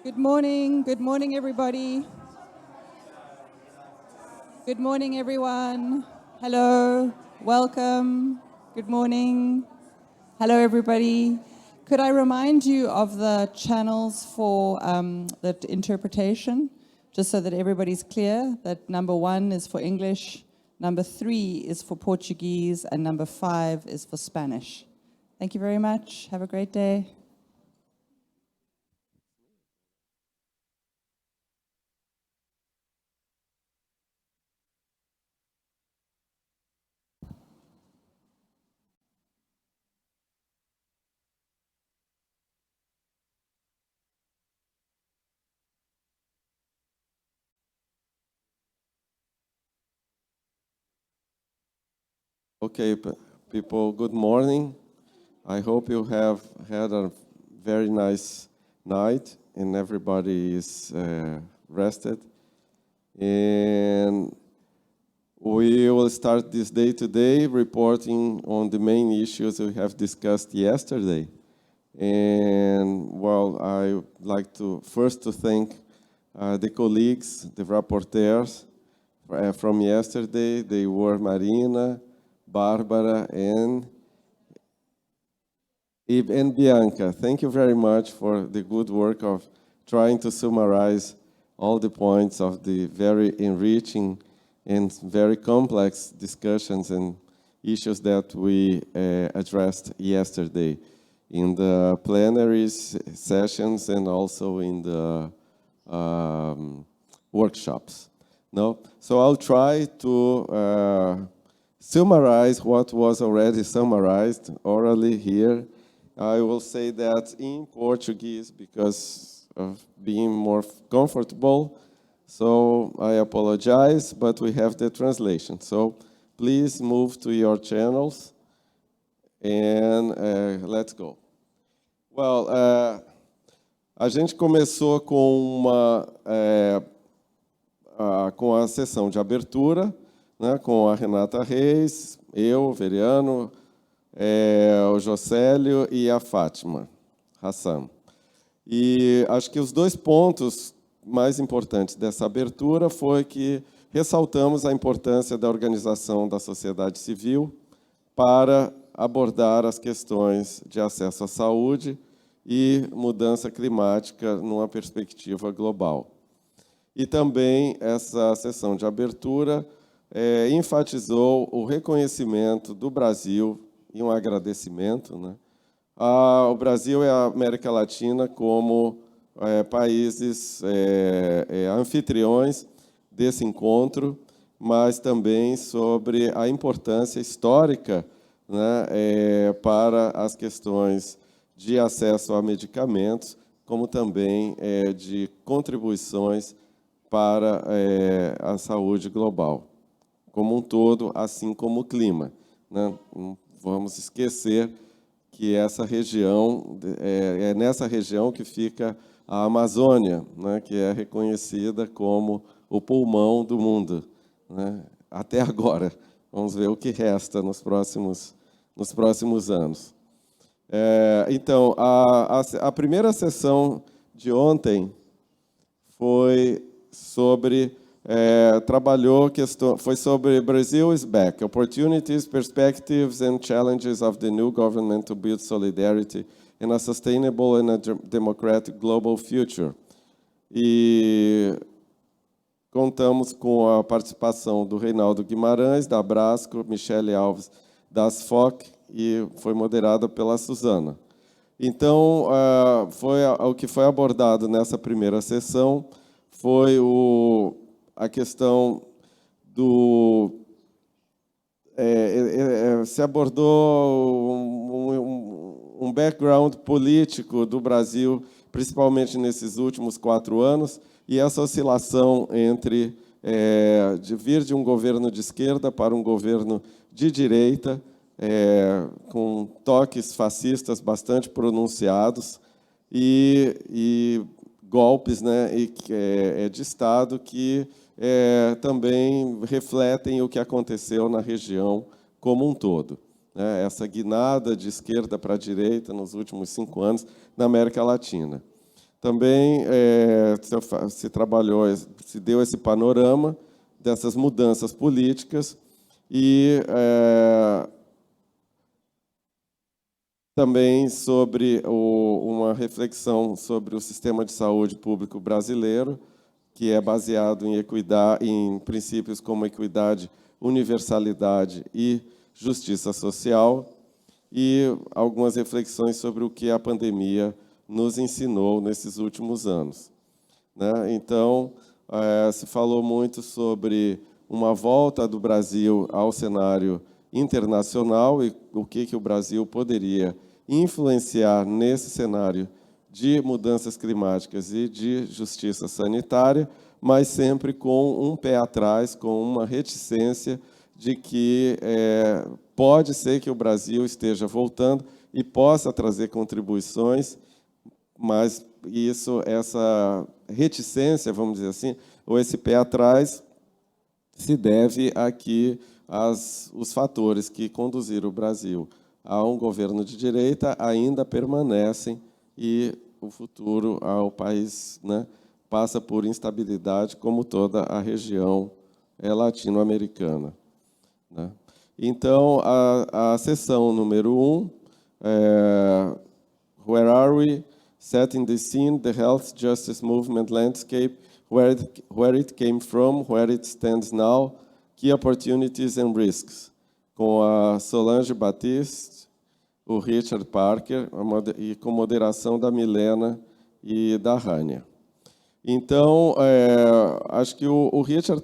Good morning everybody. Good morning everyone. Hello, welcome, good morning. Hello everybody. Could I remind you of the channels for the interpretation, just so that everybody's clear that number 1 is for English, number 3 is for Portuguese, and number 5 is for Spanish. Thank you very much. Have a great day. Okay, people, good morning. I hope you have had a very nice night and everybody is rested. And we will start this day today reporting on the main issues we have discussed yesterday. And well, I would like to first to thank the colleagues, the rapporteurs from yesterday. They were Marina, Barbara, and Bianca. Thank you very much for the good work of trying to summarize all the points of the very enriching and very complex discussions and issues that we addressed yesterday in the plenary sessions and also in the workshops. No? So I'll try to summarize what was already summarized orally here. I will say that in Portuguese because of being more comfortable. So I apologize, but we have the translation. So please move to your channels and let's go. Well, a gente começou com a sessão de abertura, né, com a Renata Reis, eu, Veriano, o Jocélio e a Fátima Hassan. E acho que os 2 pontos mais importantes dessa abertura foi que ressaltamos a importância da organização da sociedade civil para abordar as questões de acesso à saúde e mudança climática numa perspectiva global. E também essa sessão de abertura enfatizou o reconhecimento do Brasil e um agradecimento, né, ao Brasil e à América Latina como países anfitriões desse encontro, mas também sobre a importância histórica, né, para as questões de acesso a medicamentos, como também de contribuições para a saúde global como um todo, assim como o clima, né? Não vamos esquecer que essa região é nessa região que fica a Amazônia, né? Que é reconhecida como o pulmão do mundo, né? Até agora. Vamos ver o que resta nos próximos anos. Então, a primeira sessão de ontem foi sobre foi sobre Brazil is Back, Opportunities, Perspectives and Challenges of the New Government to Build Solidarity in a Sustainable and a Democratic Global Future. E contamos com a participação do Reinaldo Guimarães, da Brasco, Michele Alves, da ASFOC, e foi moderada pela Suzana. Então, o que foi abordado nessa primeira sessão foi a questão do... se abordou um background político do Brasil, principalmente nesses últimos 4 anos, e essa oscilação entre de vir de um governo de esquerda para um governo de direita, com toques fascistas bastante pronunciados e golpes, né, de Estado que também refletem o que aconteceu na região como um todo, né, essa guinada de esquerda para a direita nos últimos 5 anos na América Latina. Também se trabalhou, se deu esse panorama dessas mudanças políticas e também sobre uma reflexão sobre o sistema de saúde público brasileiro, que é baseado em princípios como equidade, universalidade e justiça social, e algumas reflexões sobre o que a pandemia nos ensinou nesses últimos anos, né? Então, se falou muito sobre uma volta do Brasil ao cenário internacional e o que o Brasil poderia influenciar nesse cenário de mudanças climáticas e de justiça sanitária, mas sempre com um pé atrás, com uma reticência de que pode ser que o Brasil esteja voltando e possa trazer contribuições, mas essa reticência, vamos dizer assim, ou esse pé atrás, se deve a que os fatores que conduziram o Brasil a um governo de direita ainda permanecem e o futuro ao país, né, passa por instabilidade, como toda a região latino-americana, né? Então, a sessão número 1, Where Are We? Setting the Scene, the Health Justice Movement Landscape, where it came from, where it stands now, Key Opportunities and Risks, com a Solange Batiste, o Richard Parker, e com moderação da Milena e da Rania. Então, acho que o Richard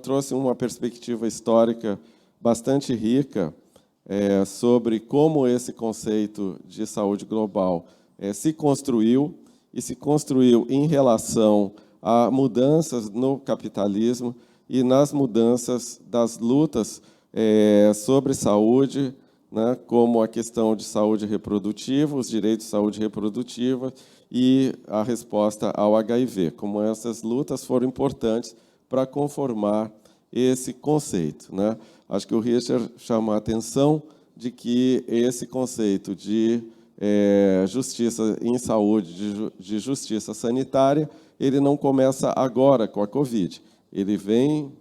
trouxe uma perspectiva histórica bastante rica sobre como esse conceito de saúde global se construiu, e se construiu em relação a mudanças no capitalismo e nas mudanças das lutas sobre saúde, né, como a questão de saúde reprodutiva, os direitos de saúde reprodutiva e a resposta ao HIV, como essas lutas foram importantes para conformar esse conceito, né? Acho que o Richard chamou a atenção de que esse conceito de justiça em saúde, de justiça sanitária, ele não começa agora com a Covid, ele vem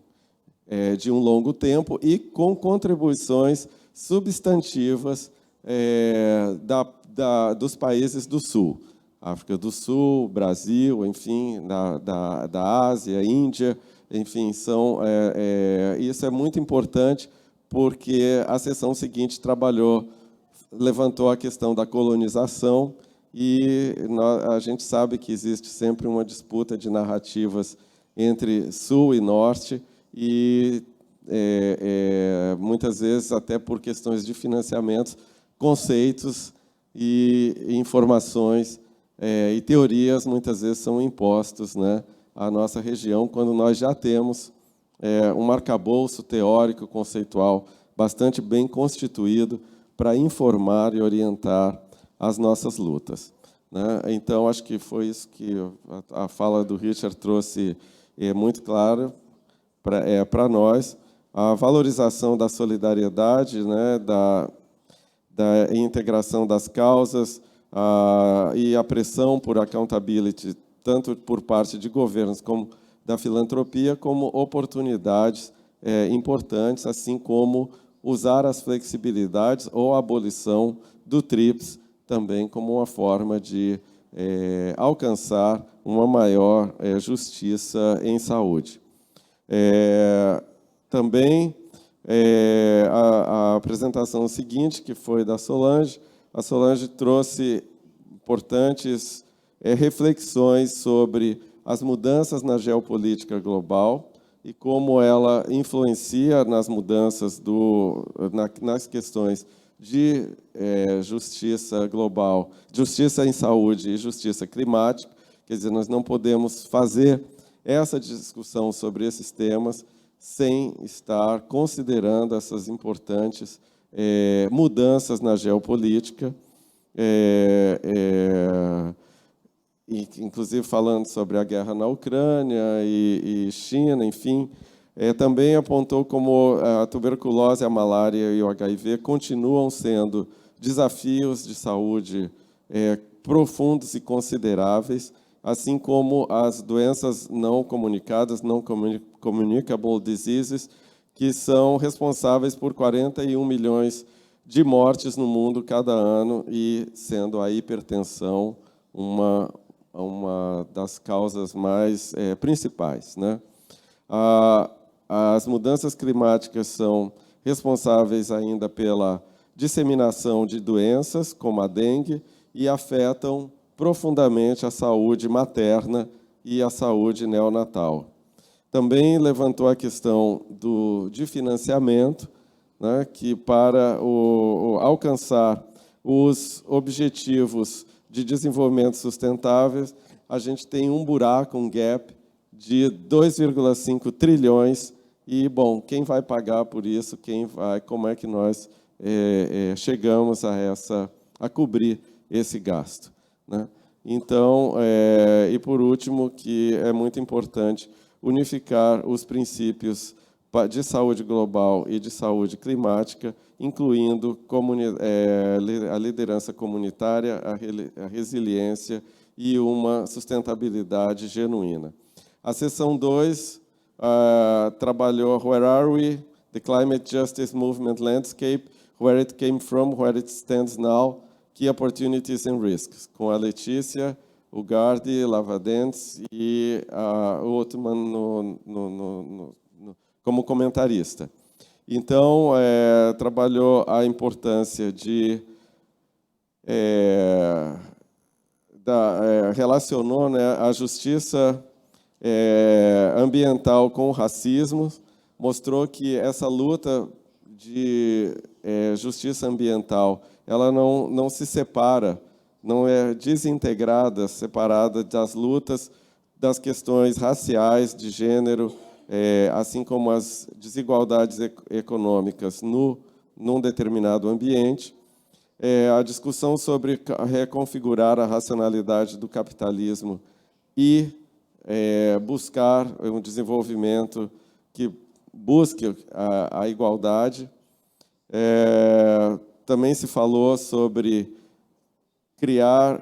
de um longo tempo e com contribuições substantivas dos países do Sul, África do Sul, Brasil, enfim, da Ásia, Índia, enfim, isso é muito importante porque a sessão seguinte levantou a questão da colonização e a gente sabe que existe sempre uma disputa de narrativas entre Sul e Norte e muitas vezes até por questões de financiamento, conceitos e informações e teorias muitas vezes são impostos, né, à nossa região, quando nós já temos um arcabouço teórico, conceitual, bastante bem constituído para informar e orientar as nossas lutas, né? Então, acho que foi isso que a fala do Richard trouxe muito clara para nós, a valorização da solidariedade, né, da integração das causas e a pressão por accountability, tanto por parte de governos como da filantropia, como oportunidades importantes, assim como usar as flexibilidades ou a abolição do TRIPS também como uma forma de alcançar uma maior justiça em saúde. Também a apresentação seguinte, que foi da Solange, a Solange trouxe importantes reflexões sobre as mudanças na geopolítica global e como ela influencia nas mudanças nas questões de justiça global, justiça em saúde e justiça climática. Quer dizer, nós não podemos fazer essa discussão sobre esses temas sem estar considerando essas importantes mudanças na geopolítica, inclusive falando sobre a guerra na Ucrânia e China, enfim. Também apontou como a tuberculose, a malária e o HIV continuam sendo desafios de saúde profundos e consideráveis, assim como as doenças não comunicadas, não communicable diseases, que são responsáveis por 41 milhões de mortes no mundo cada ano, e sendo a hipertensão uma das causas mais principais, né? As mudanças climáticas são responsáveis ainda pela disseminação de doenças, como a dengue, e afetam profundamente a saúde materna e a saúde neonatal. Também levantou a questão de financiamento, né, que para alcançar os objetivos de desenvolvimento sustentável, a gente tem um buraco, um gap, de 2,5 trilhões, e, bom, quem vai pagar por isso? Como é que nós chegamos a cobrir esse gasto, né? Então, e por último, que é muito importante, unificar os princípios de saúde global e de saúde climática, incluindo a liderança comunitária, a resiliência e uma sustentabilidade genuína. A seção 2 trabalhou Where Are We? The Climate Justice Movement Landscape, Where It Came From, Where It Stands Now, Key Opportunities and Risks, com a Letícia, o Gardi, Lavadentes e o Otman como comentarista. Então, trabalhou a importância relacionou, né, a justiça ambiental com o racismo, mostrou que essa luta de justiça ambiental, ela não se separa, não é desintegrada, separada das lutas das questões raciais, de gênero, assim como as desigualdades econômicas num determinado ambiente. A discussão sobre reconfigurar a racionalidade do capitalismo e buscar um desenvolvimento que busque a igualdade. Também se falou sobre criar,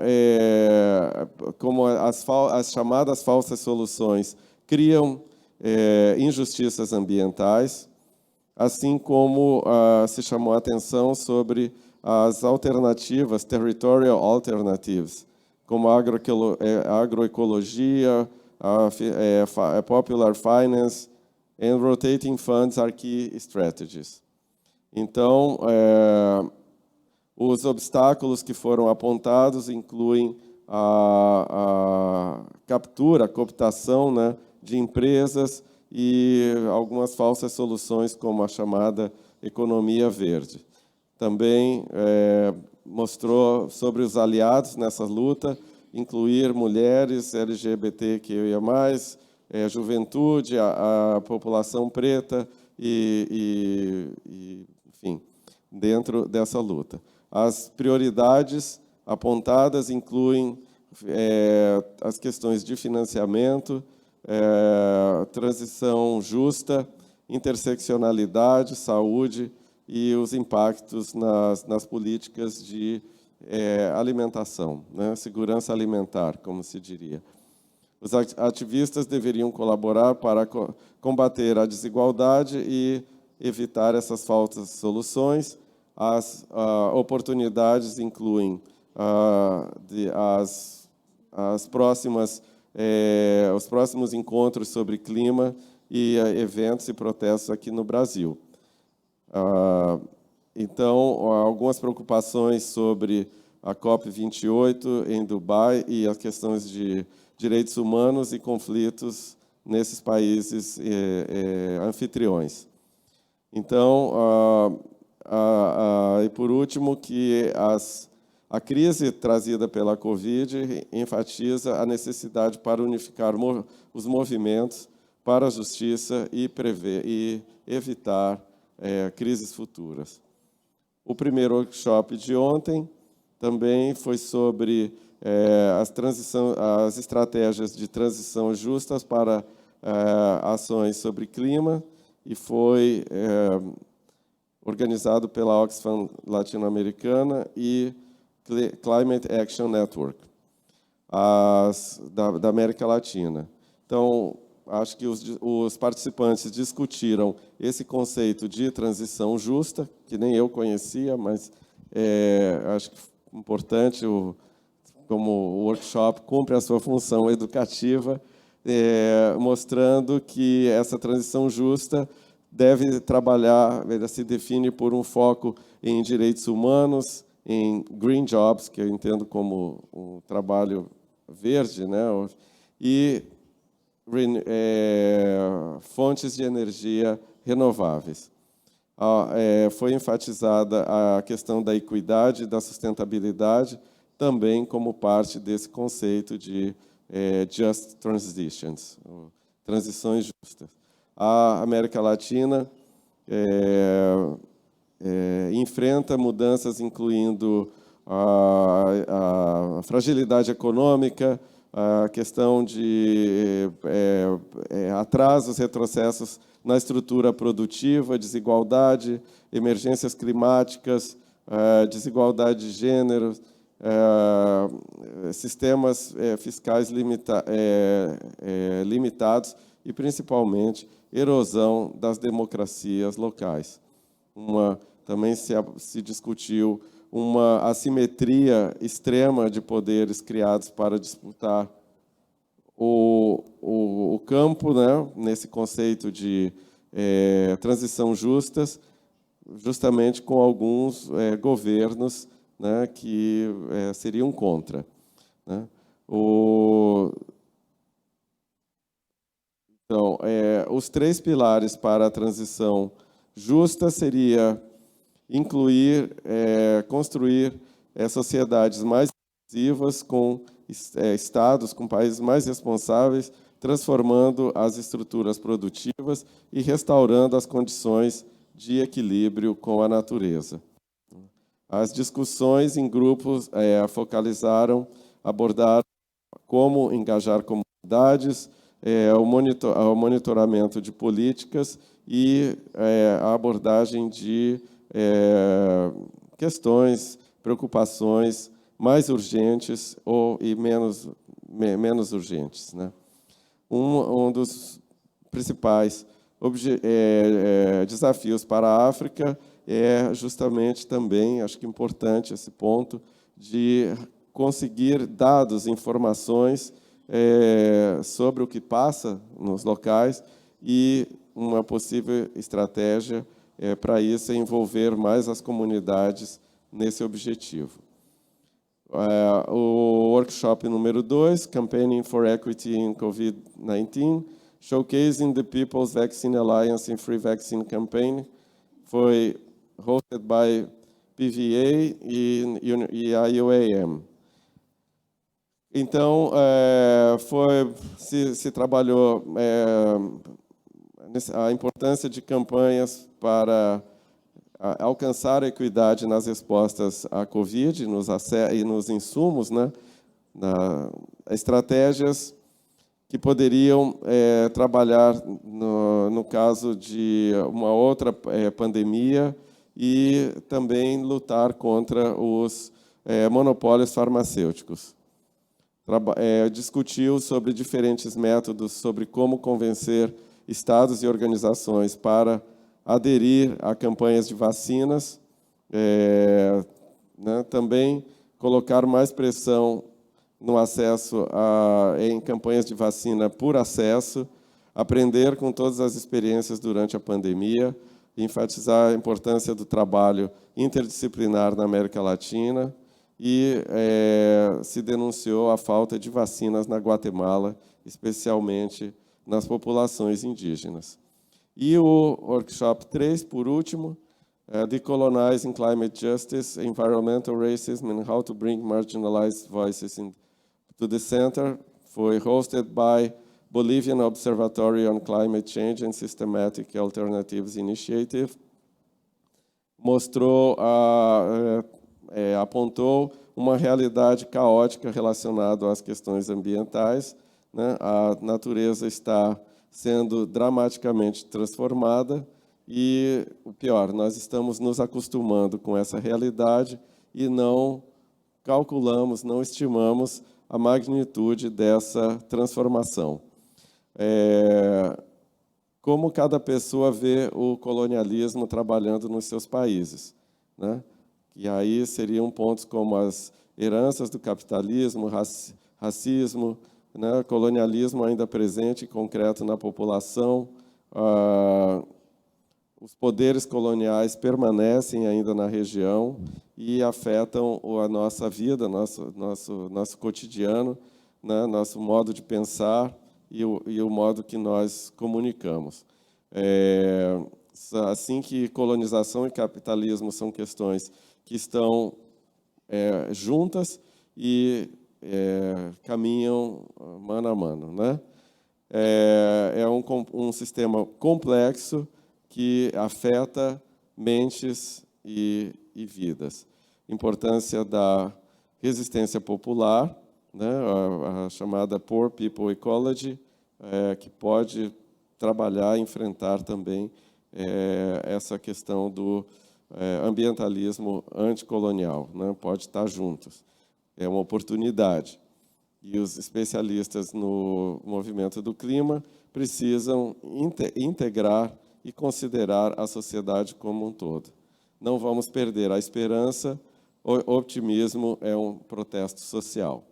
como as chamadas falsas soluções criam injustiças ambientais, assim como se chamou a atenção sobre as alternativas, territorial alternatives, como a agroecologia, a popular finance and rotating funds are key strategies. Então, os obstáculos que foram apontados incluem a captura, a cooptação, né, de empresas e algumas falsas soluções, como a chamada economia verde. Também mostrou sobre os aliados nessa luta, incluir mulheres, LGBTQIA+, juventude, a população preta enfim, dentro dessa luta. As prioridades apontadas incluem as questões de financiamento, transição justa, interseccionalidade, saúde e os impactos nas políticas de alimentação, né? Segurança alimentar, como se diria. Os ativistas deveriam colaborar para combater a desigualdade e evitar essas falsas soluções. As oportunidades incluem os próximos encontros sobre clima e eventos e protestos aqui no Brasil. Então, algumas preocupações sobre a COP28 em Dubai e as questões de direitos humanos e conflitos nesses países anfitriões. Então, e por último, que a crise trazida pela Covid enfatiza a necessidade para unificar os movimentos para a justiça e evitar crises futuras. O primeiro workshop de ontem também foi sobre as estratégias de transição justas para ações sobre clima, e foi organizado pela Oxfam Latino-Americana e Climate Action Network, da América Latina. Então, acho que os participantes discutiram esse conceito de transição justa, que nem eu conhecia, mas acho que é importante, como o workshop cumpre a sua função educativa, mostrando que essa transição justa deve trabalhar, se define por um foco em direitos humanos, em green jobs, que eu entendo como um trabalho verde, né? E fontes de energia renováveis. Foi enfatizada a questão da equidade e da sustentabilidade, também como parte desse conceito de just transitions, transições justas. A América Latina enfrenta mudanças incluindo a fragilidade econômica, a questão de atrasos, retrocessos na estrutura produtiva, desigualdade, emergências climáticas, desigualdade de gênero, sistemas fiscais limitados e, principalmente, erosão das democracias locais. Também se discutiu uma assimetria extrema de poderes criados para disputar o campo, né, nesse conceito de transição justas, justamente com alguns governos, né, que seriam contra, né? Então, os 3 pilares para a transição justa seria incluir, construir sociedades mais inclusivas, com estados, com países mais responsáveis, transformando as estruturas produtivas e restaurando as condições de equilíbrio com a natureza. As discussões em grupos abordaram como engajar comunidades, o monitoramento de políticas e a abordagem de questões, preocupações mais urgentes e menos urgentes, né? Um dos principais desafios para a África é justamente também, acho que importante esse ponto, de conseguir dados, informações sobre o que passa nos locais, e uma possível estratégia para isso é envolver mais as comunidades nesse objetivo. O workshop número 2, Campaigning for Equity in COVID-19, Showcasing the People's Vaccine Alliance and Free Vaccine Campaign, foi hosted by PVA e IAAV. Então, se trabalhou a importância de campanhas para alcançar a equidade nas respostas à Covid e nos insumos, né? Estratégias que poderiam trabalhar no caso de uma outra pandemia, e também lutar contra os monopólios farmacêuticos. Discutiu sobre diferentes métodos, sobre como convencer estados e organizações para aderir a campanhas de vacinas, né, também colocar mais pressão no acesso em campanhas de vacina por acesso, aprender com todas as experiências durante a pandemia, enfatizar a importância do trabalho interdisciplinar na América Latina, e se denunciou a falta de vacinas na Guatemala, especialmente nas populações indígenas. E o workshop 3, por último, Decolonizing Climate Justice, Environmental Racism and How to Bring Marginalized Voices to the Center, foi hosted by Bolivian Observatory on Climate Change and Systematic Alternatives Initiative. Apontou uma realidade caótica relacionada às questões ambientais, né? A natureza está sendo dramaticamente transformada e, o pior, nós estamos nos acostumando com essa realidade e não calculamos, não estimamos a magnitude dessa transformação. Como cada pessoa vê o colonialismo trabalhando nos seus países, né? E aí seriam pontos como as heranças do capitalismo, racismo, né? Colonialismo ainda presente e concreto na população, os poderes coloniais permanecem ainda na região e afetam a nossa vida, nosso cotidiano, né? Nosso modo de pensar e o modo que nós comunicamos. Assim que colonização e capitalismo são questões que estão juntas e caminham mano a mano, né? É um sistema complexo que afeta mentes e vidas. Importância da resistência popular, né? A chamada Poor People Ecology, que pode trabalhar e enfrentar também essa questão do ambientalismo anticolonial, né? Pode estar juntos. É uma oportunidade. E os especialistas no movimento do clima precisam integrar e considerar a sociedade como um todo. Não vamos perder a esperança. O otimismo é um protesto social,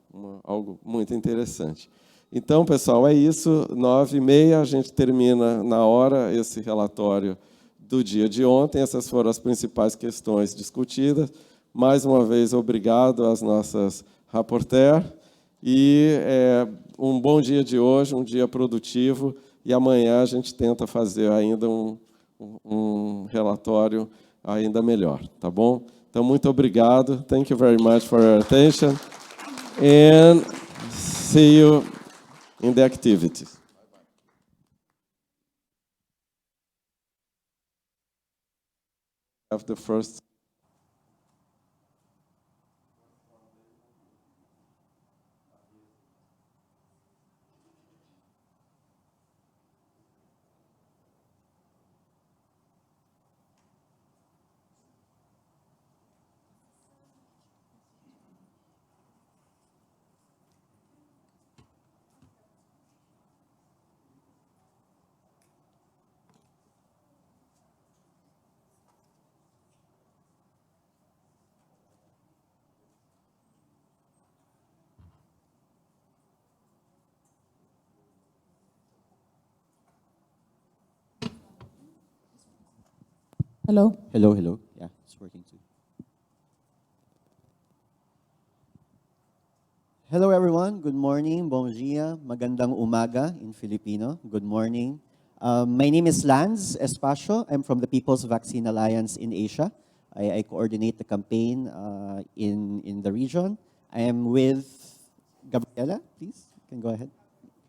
algo muito interessante. Então, pessoal, é isso. 9h30, a gente termina na hora esse relatório do dia de ontem. Essas foram as principais questões discutidas. Mais uma vez, obrigado às nossas rapporteurs. E um bom dia de hoje, um dia produtivo. E amanhã a gente tenta fazer ainda um relatório ainda melhor, tá bom? Então, muito obrigado. Thank you very much for your attention. And see you in the activities. Have the first. Hello. Hello, hello. Yeah, it's working too. Hello, everyone. Good morning. Bom dia. Magandang umaga in Filipino. Good morning. My name is Lanz, Espacio. I'm from the People's Vaccine Alliance in Asia. I coordinate the campaign in the region. I am with Gabriela. Please, you can go ahead.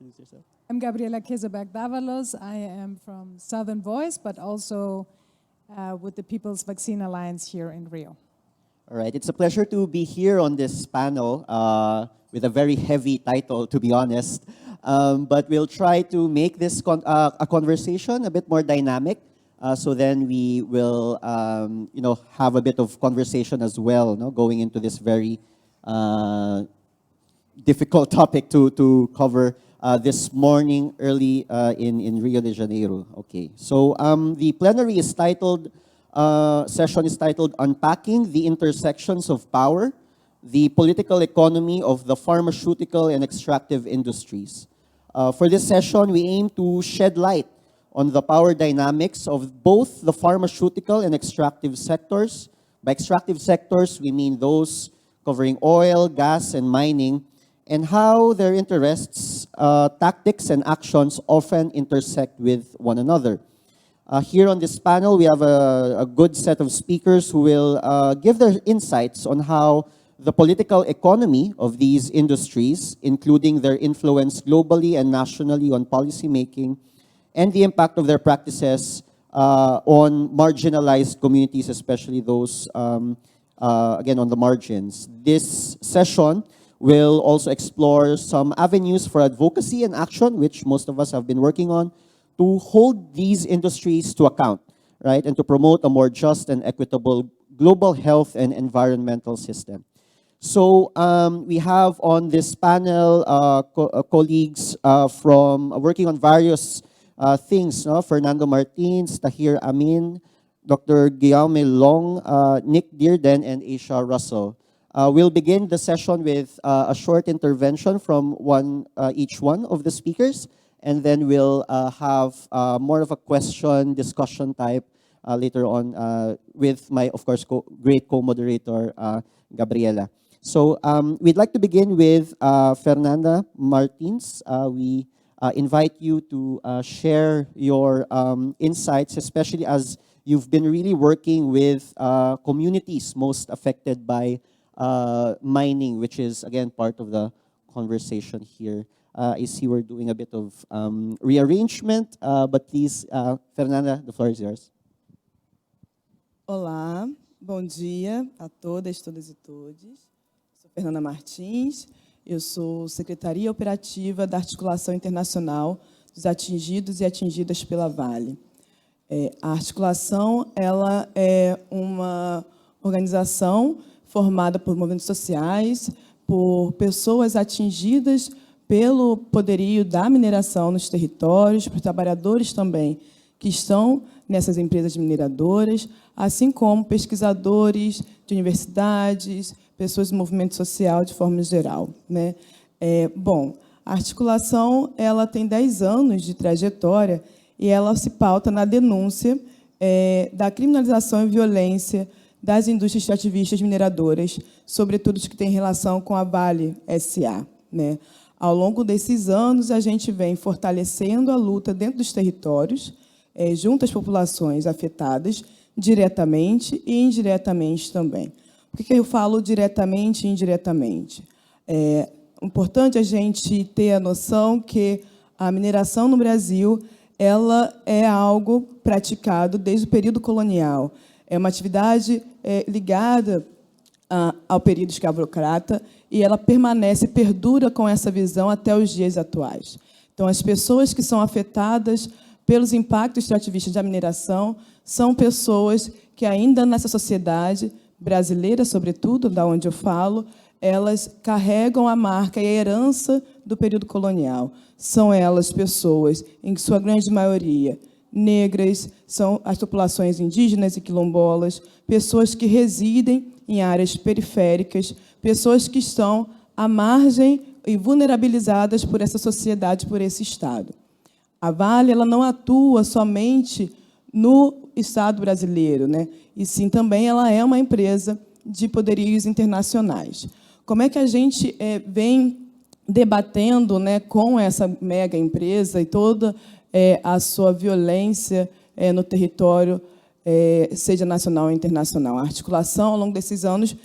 Introduce yourself. I'm Gabriela Dávalos. I am from Southern Voice, but also with the People's Vaccine Alliance here in Rio. All right, it's a pleasure to be here on this panel with a very heavy title, to be honest. But we'll try to make this a conversation a bit more dynamic. So then we will, have a bit of conversation as well, no, going into this very difficult topic to cover this morning early in Rio de Janeiro. Okay, so the plenary is titled, session is titled Unpacking the Intersections of Power, the Political Economy of the Pharmaceutical and Extractive Industries. For this session, we aim to shed light on the power dynamics of both the pharmaceutical and extractive sectors. By extractive sectors, we mean those covering oil, gas, and mining, and how their interests, tactics, and actions often intersect with one another. Here on this panel, we have a good set of speakers who will give their insights on how the political economy of these industries, including their influence globally and nationally on policymaking, and the impact of their practices on marginalized communities, especially those, again, on the margins. This session will also explore some avenues for advocacy and action, which most of us have been working on, to hold these industries to account, right, and to promote a more just and equitable global health and environmental system. So we have on this panel colleagues from working on various things, no? Fernando Martins, Tahir Amin, Dr. Guillaume Long, Nick Dearden, and Aisha Russell. We'll begin the session with a short intervention from each one of the speakers, and then we'll have more of a question discussion type later on with my, of course, great co-moderator, Gabriela. So we'd like to begin with Fernanda Martins. We invite you to share your insights, especially as you've been really working with communities most affected by mining, which is, again, part of the conversation here. I see we're doing a bit of rearrangement, but please, Fernanda, the floor is yours. Olá, bom dia a todas, todas e todos. Sou Fernanda Martins, eu sou Secretaria Operativa da Articulação Internacional dos Atingidos e Atingidas pela Vale. A articulação ela é uma organização formada por movimentos sociais, por pessoas atingidas pelo poderio da mineração nos territórios, por trabalhadores também que estão nessas empresas mineradoras, assim como pesquisadores de universidades, pessoas do movimento social de forma geral, né? Bom, a articulação ela tem 10 anos de trajetória e ela se pauta na denúncia da criminalização e violência das indústrias extrativistas mineradoras, sobretudo as que têm relação com a Vale S.A., né? Ao longo desses anos, a gente vem fortalecendo a luta dentro dos territórios, junto às populações afetadas, diretamente e indiretamente também. Por que eu falo diretamente e indiretamente? É importante a gente ter a noção que a mineração no Brasil ela é algo praticado desde o período colonial. É uma atividade ligada ao período escravocrata e ela permanece, perdura com essa visão até os dias atuais. Então, as pessoas que são afetadas pelos impactos extrativistas da mineração são pessoas que ainda nessa sociedade brasileira, sobretudo, da onde eu falo, elas carregam a marca e a herança do período colonial. São elas pessoas, em sua grande maioria, negras, são as populações indígenas e quilombolas, pessoas que residem em áreas periféricas, pessoas que estão à margem e vulnerabilizadas por essa sociedade, por esse Estado. A Vale ela não atua somente no Estado brasileiro, né? E sim também ela é uma empresa de poderios internacionais. Como é que a gente vem debatendo, né, com essa mega empresa e toda a sua violência no território, seja nacional ou internacional? A articulação, ao longo desses anos,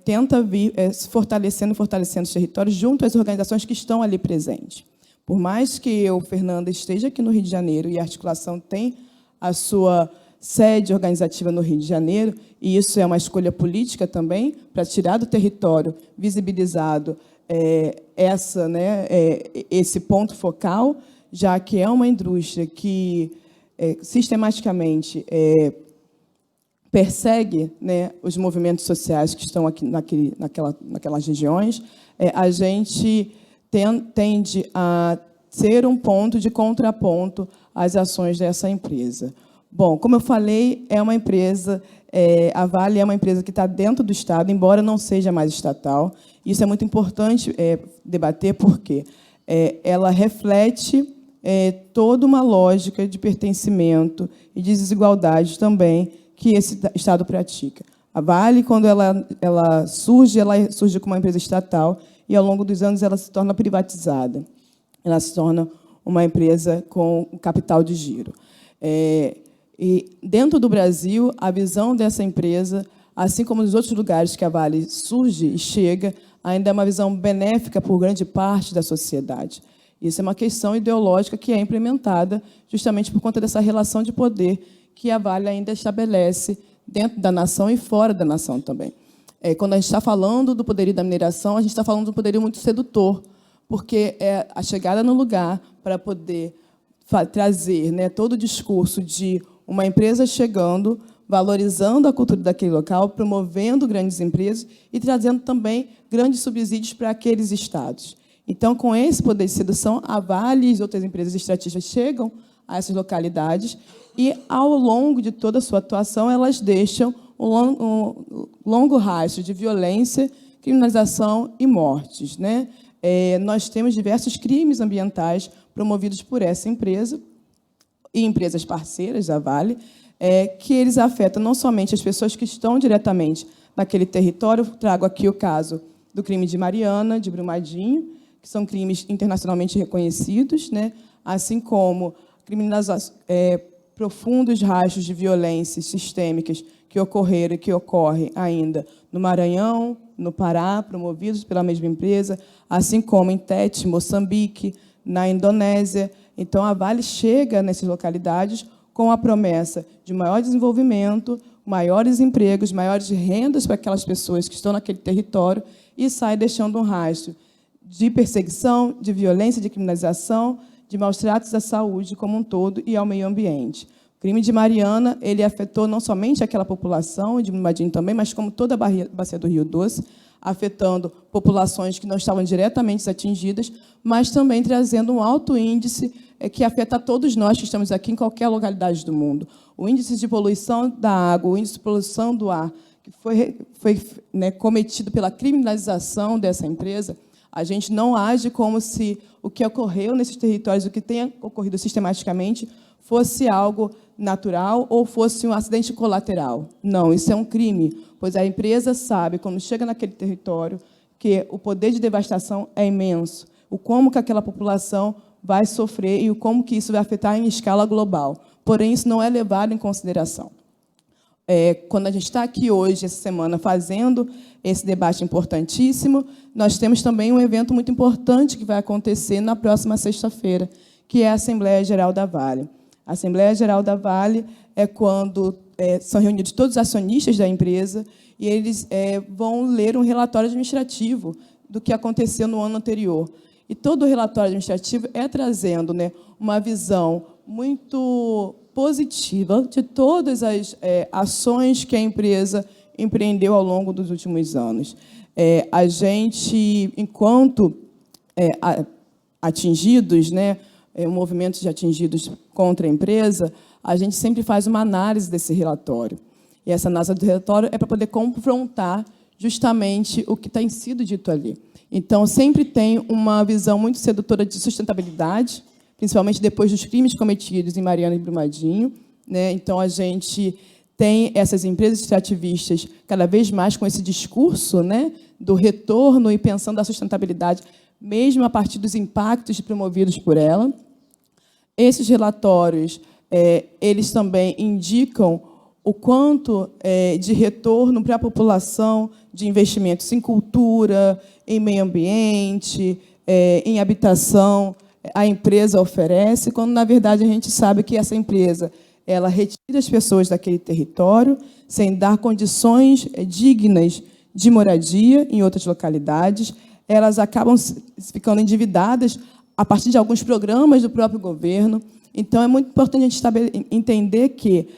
tenta vir fortalecendo os territórios junto às organizações que estão ali presentes. Por mais que eu, Fernanda, esteja aqui no Rio de Janeiro e a articulação tem a sua sede organizativa no Rio de Janeiro, e isso é uma escolha política também, para tirar do território visibilizado esse ponto focal, já que é uma indústria que sistematicamente persegue, né, os movimentos sociais que estão aqui naquelas regiões, a gente tende a ser um ponto de contraponto às ações dessa empresa. Bom, como eu falei, é uma empresa, a Vale é uma empresa que está dentro do Estado, embora não seja mais estatal. Isso é muito importante debater, porque ela reflete toda uma lógica de pertencimento e de desigualdade também que esse Estado pratica. A Vale, quando ela surge como uma empresa estatal e, ao longo dos anos, ela se torna privatizada. Ela se torna uma empresa com capital de giro. E, dentro do Brasil, a visão dessa empresa, assim como nos outros lugares que a Vale surge e chega, ainda é uma visão benéfica por grande parte da sociedade. Isso é uma questão ideológica que é implementada justamente por conta dessa relação de poder que a Vale ainda estabelece dentro da nação e fora da nação também. Quando a gente está falando do poderio da mineração, a gente está falando de um poderio muito sedutor, porque é a chegada no lugar para poder trazer, né, todo o discurso de uma empresa chegando valorizando a cultura daquele local, promovendo grandes empresas e trazendo também grandes subsídios para aqueles estados. Então, com esse poder de sedução, a Vale e outras empresas extrativas chegam a essas localidades e, ao longo de toda a sua atuação, elas deixam um longo rastro de violência, criminalização e mortes, né? Nós temos diversos crimes ambientais promovidos por essa empresa e empresas parceiras da Vale, que eles afetam não somente as pessoas que estão diretamente naquele território. Trago aqui o caso do crime de Mariana, de Brumadinho, que são crimes internacionalmente reconhecidos, né? Assim como profundos rastros de violências sistêmicas que ocorreram e que ocorrem ainda no Maranhão, no Pará, promovidos pela mesma empresa, assim como em Tete, Moçambique, na Indonésia. Então, a Vale chega nessas localidades com a promessa de maior desenvolvimento, maiores empregos, maiores rendas para aquelas pessoas que estão naquele território e sai deixando um rastro de perseguição, de violência, de criminalização, de maus tratos à saúde como um todo e ao meio ambiente. O crime de Mariana, ele afetou não somente aquela população, de Brumadinho também, mas como toda a bacia do Rio Doce, afetando populações que não estavam diretamente atingidas, mas também trazendo um alto índice que afeta a todos nós que estamos aqui em qualquer localidade do mundo. O índice de poluição da água, o índice de poluição do ar, que foi cometido pela criminalização dessa empresa, a gente não age como se o que ocorreu nesses territórios, o que tenha ocorrido sistematicamente, fosse algo natural ou fosse um acidente colateral. Não, isso é um crime, pois a empresa sabe, quando chega naquele território, que o poder de devastação é imenso, o como que aquela população vai sofrer e o como que isso vai afetar em escala global. Porém, isso não é levado em consideração. Quando a gente está aqui hoje, essa semana, fazendo esse debate importantíssimo, nós temos também um evento muito importante que vai acontecer na próxima sexta-feira, que é a Assembleia Geral da Vale. A Assembleia Geral da Vale é quando são reunidos todos os acionistas da empresa e eles vão ler um relatório administrativo do que aconteceu no ano anterior. E todo o relatório administrativo trazendo uma visão muito positiva de todas as ações que a empresa empreendeu ao longo dos últimos anos. A gente, enquanto atingidos, o movimento de atingidos contra a empresa, a gente sempre faz uma análise desse relatório. E essa análise do relatório é para poder confrontar justamente o que tem sido dito ali. Então, sempre tem uma visão muito sedutora de sustentabilidade, principalmente depois dos crimes cometidos em Mariana e Brumadinho. Então, a gente tem essas empresas extrativistas cada vez mais com esse discurso do retorno e pensando a sustentabilidade, mesmo a partir dos impactos promovidos por ela. Esses relatórios, eles também indicam o quanto de retorno para a população de investimentos em cultura, em meio ambiente, em habitação, a empresa oferece, quando, na verdade, a gente sabe que essa empresa ela retira as pessoas daquele território sem dar condições dignas de moradia em outras localidades. Elas acabam ficando endividadas a partir de alguns programas do próprio governo. Então, é muito importante a gente entender que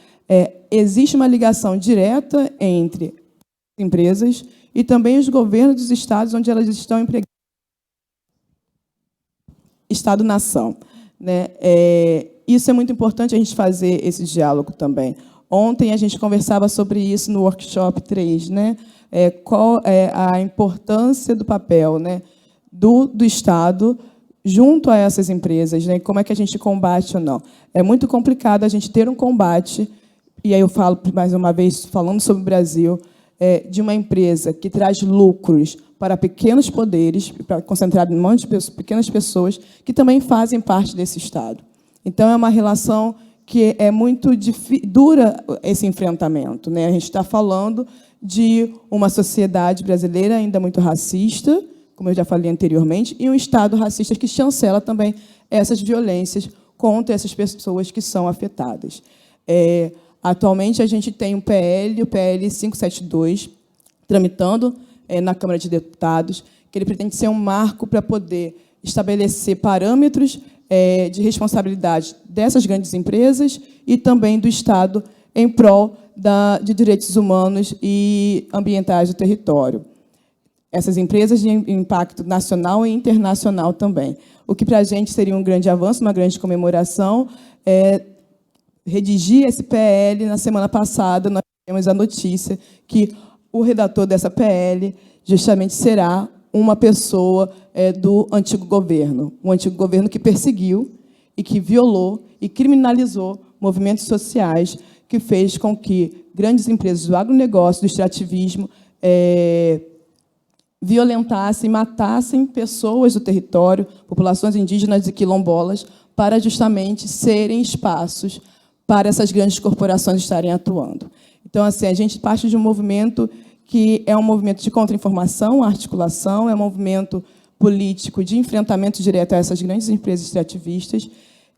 existe uma ligação direta entre empresas e também os governos dos estados onde elas estão empregadas. Estado-nação. Isso é muito importante a gente fazer esse diálogo também. Ontem a gente conversava sobre isso no workshop 3, qual é a importância do papel do Estado junto a essas empresas, como é que a gente combate ou não. É muito complicado a gente ter um combate, e aí eu falo mais uma vez, falando sobre o Brasil, de uma empresa que traz lucros para pequenos poderes, concentrado em um monte de pequenas pessoas, que também fazem parte desse Estado. Então, é uma relação que é muito dura esse enfrentamento. A gente está falando de uma sociedade brasileira ainda muito racista, como eu já falei anteriormente, e um Estado racista que chancela também essas violências contra essas pessoas que são afetadas. Atualmente, a gente tem o PL 572, tramitando na Câmara de Deputados, que ele pretende ser um marco para poder estabelecer parâmetros de responsabilidade dessas grandes empresas e também do Estado em prol de direitos humanos e ambientais do território. Essas empresas de impacto nacional e internacional também. O que para a gente seria um grande avanço, uma grande comemoração, redigir esse PL. Na semana passada, nós tivemos a notícia que o redator dessa PL justamente será uma pessoa do antigo governo, um antigo governo que perseguiu e que violou e criminalizou movimentos sociais, que fez com que grandes empresas do agronegócio, do extrativismo, violentassem, matassem pessoas do território, populações indígenas e quilombolas, para justamente serem espaços para essas grandes corporações estarem atuando. Então, assim, a gente parte de um movimento que é um movimento de contra-informação, articulação, é um movimento político de enfrentamento direto a essas grandes empresas extrativistas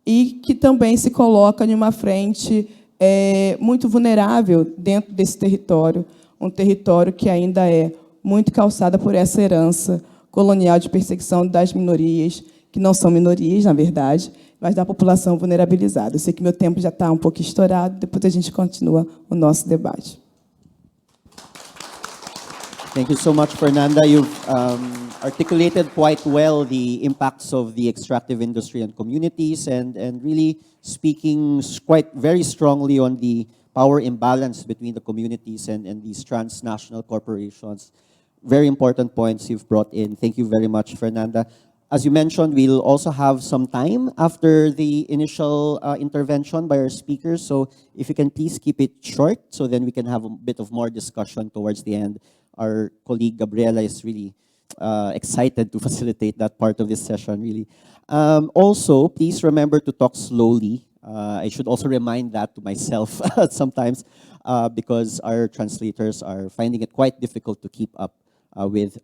e que também se coloca em uma frente muito vulnerável dentro desse território, um território que ainda é muito calçada por essa herança colonial de perseguição das minorias, que não são minorias, na verdade, mas da população vulnerabilizada. Eu sei que meu tempo já está um pouco estourado, depois a gente continua o nosso debate. Thank you so much, Fernanda. You've articulated quite well the impacts of the extractive industry on communities and really speaking quite very strongly on the power imbalance between the communities and these transnational corporations. Very important points you've brought in. Thank you very much, Fernanda. As you mentioned, we'll also have some time after the initial intervention by our speakers. So if you can please keep it short, so then we can have a bit of more discussion towards the end. Our colleague Gabriela is really excited to facilitate that part of this session, really. Also, please remember to talk slowly. I should also remind that to myself sometimes because our translators are finding it quite difficult to keep up with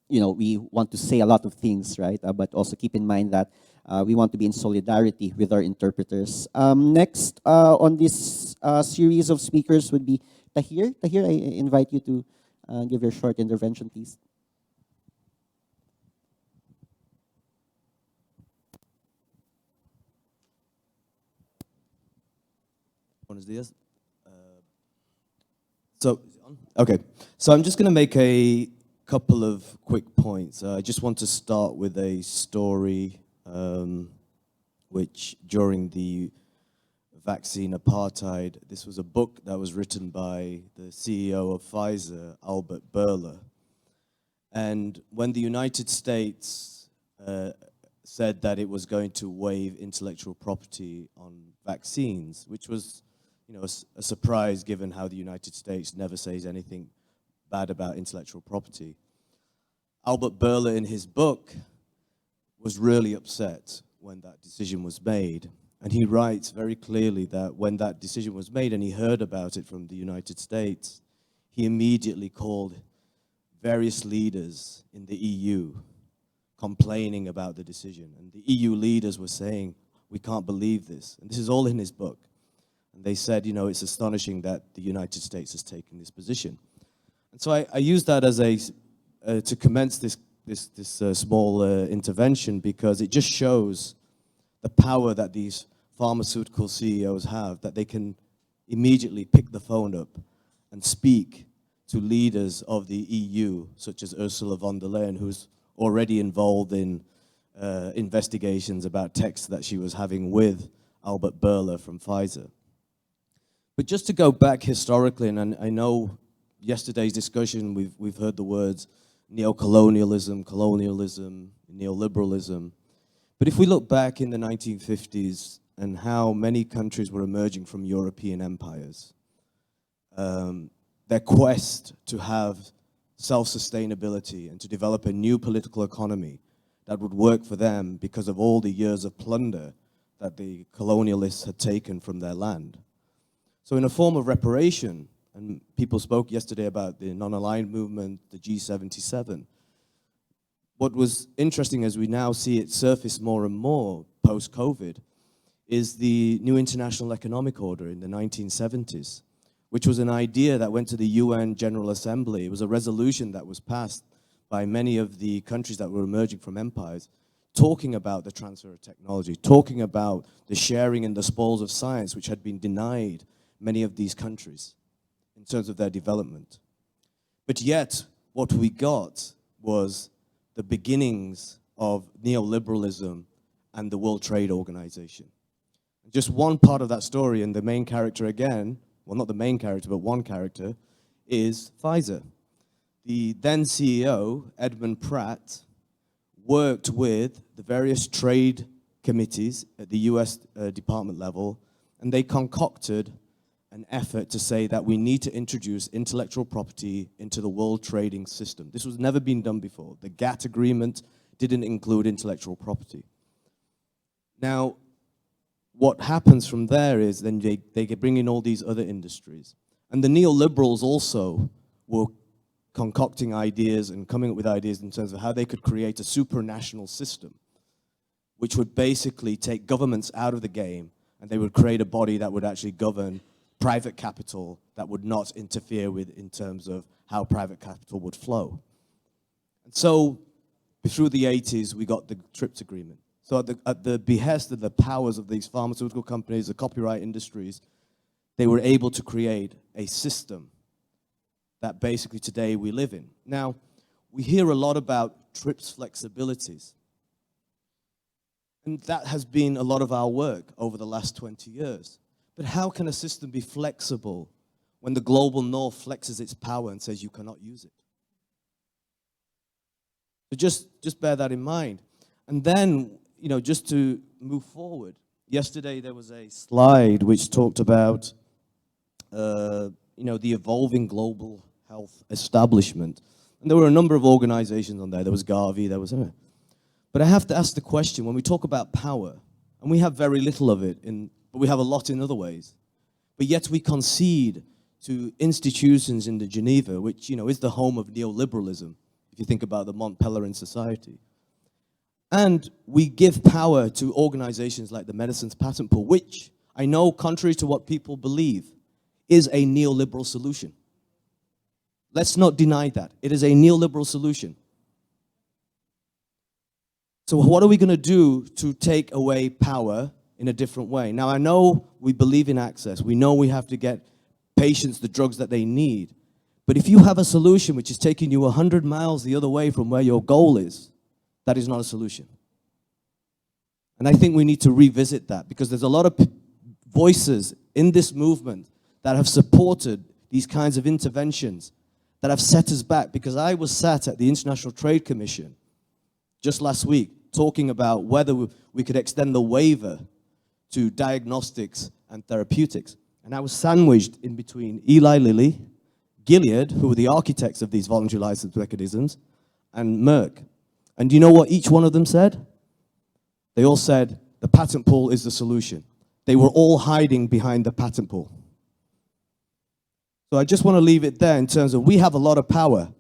we want to say a lot of things, right? But also keep in mind that we want to be in solidarity with our interpreters. Next on this series of speakers would be Tahir. Tahir, I invite you to give your short intervention, please. Buenos dias. Okay. So I'm just going to make a couple of quick points. I just want to start with a story which during the vaccine apartheid, this was a book that was written by the CEO of Pfizer, Albert Bourla. And when the United States said that it was going to waive intellectual property on vaccines, which was a surprise given how the United States never says anything bad about intellectual property. Albert Bourla, in his book, was really upset when that decision was made. And he writes very clearly that when that decision was made and he heard about it from the United States, he immediately called various leaders in the EU complaining about the decision. And the EU leaders were saying, we can't believe this. And this is all in his book. And they said, it's astonishing that the United States has taken this position. And so I use that as to commence this small intervention because it just shows the power that these pharmaceutical CEOs have, that they can immediately pick the phone up and speak to leaders of the EU, such as Ursula von der Leyen, who's already involved in investigations about texts that she was having with Albert Bourla from Pfizer. But just to go back historically, and I know yesterday's discussion, we've heard the words neocolonialism, colonialism, neoliberalism. But if we look back in the 1950s and how many countries were emerging from European empires, their quest to have self-sustainability and to develop a new political economy that would work for them because of all the years of plunder that the colonialists had taken from their land. So in a form of reparation, and people spoke yesterday about the non-aligned movement, the G77. What was interesting as we now see it surface more and more post-COVID is the new international economic order in the 1970s, which was an idea that went to the UN General Assembly. It was a resolution that was passed by many of the countries that were emerging from empires, talking about the transfer of technology, talking about the sharing and the spoils of science, which had been denied many of these countries in terms of their development. But yet, what we got was the beginnings of neoliberalism and the World Trade Organization. Just one part of that story, and the main character again, well, not the main character, but one character, is Pfizer. The then CEO, Edmund Pratt, worked with the various trade committees at the US department level, and they concocted an effort to say that we need to introduce intellectual property into the world trading system. This was never been done before. The GATT agreement didn't include intellectual property. Now, what happens from there is then they bring in all these other industries. And the neoliberals also were concocting ideas and coming up with ideas in terms of how they could create a supranational system, which would basically take governments out of the game, and they would create a body that would actually govern private capital that would not interfere with in terms of how private capital would flow. And so through the 80s, we got the TRIPS agreement. So at the behest of the powers of these pharmaceutical companies, the copyright industries, they were able to create a system that basically today we live in. Now, we hear a lot about TRIPS flexibilities. And that has been a lot of our work over the last 20 years. But how can a system be flexible when the global north flexes its power and says you cannot use it? So just bear that in mind. And then, you know, just to move forward, yesterday there was a slide which talked about, you know, the evolving global health establishment. And there were a number of organizations on there. There was Gavi, there was... But I have to ask the question, when we talk about power, and we have very little of it, but we have a lot in other ways, but yet we concede to institutions in the Geneva, which, you know, is the home of neoliberalism, if you think about the Mont Pelerin Society. And we give power to organizations like the Medicines Patent Pool, which I know, contrary to what people believe, is a neoliberal solution. Let's not deny that. It is a neoliberal solution. So what are we going to do to take away power in a different way? Now, I know we believe in access. We know we have to get patients the drugs that they need. But if you have a solution which is taking you 100 miles the other way from where your goal is, that is not a solution. And I think we need to revisit that, because there's a lot of voices in this movement that have supported these kinds of interventions that have set us back. Because I was sat at the International Trade Commission just last week talking about whether we could extend the waiver to diagnostics and therapeutics. And I was sandwiched in between Eli Lilly, Gilead, who were the architects of these voluntary license mechanisms, and Merck. And do you know what each one of them said? They all said, the patent pool is the solution. They were all hiding behind the patent pool. So I just want to leave it there in terms of we have a lot of power,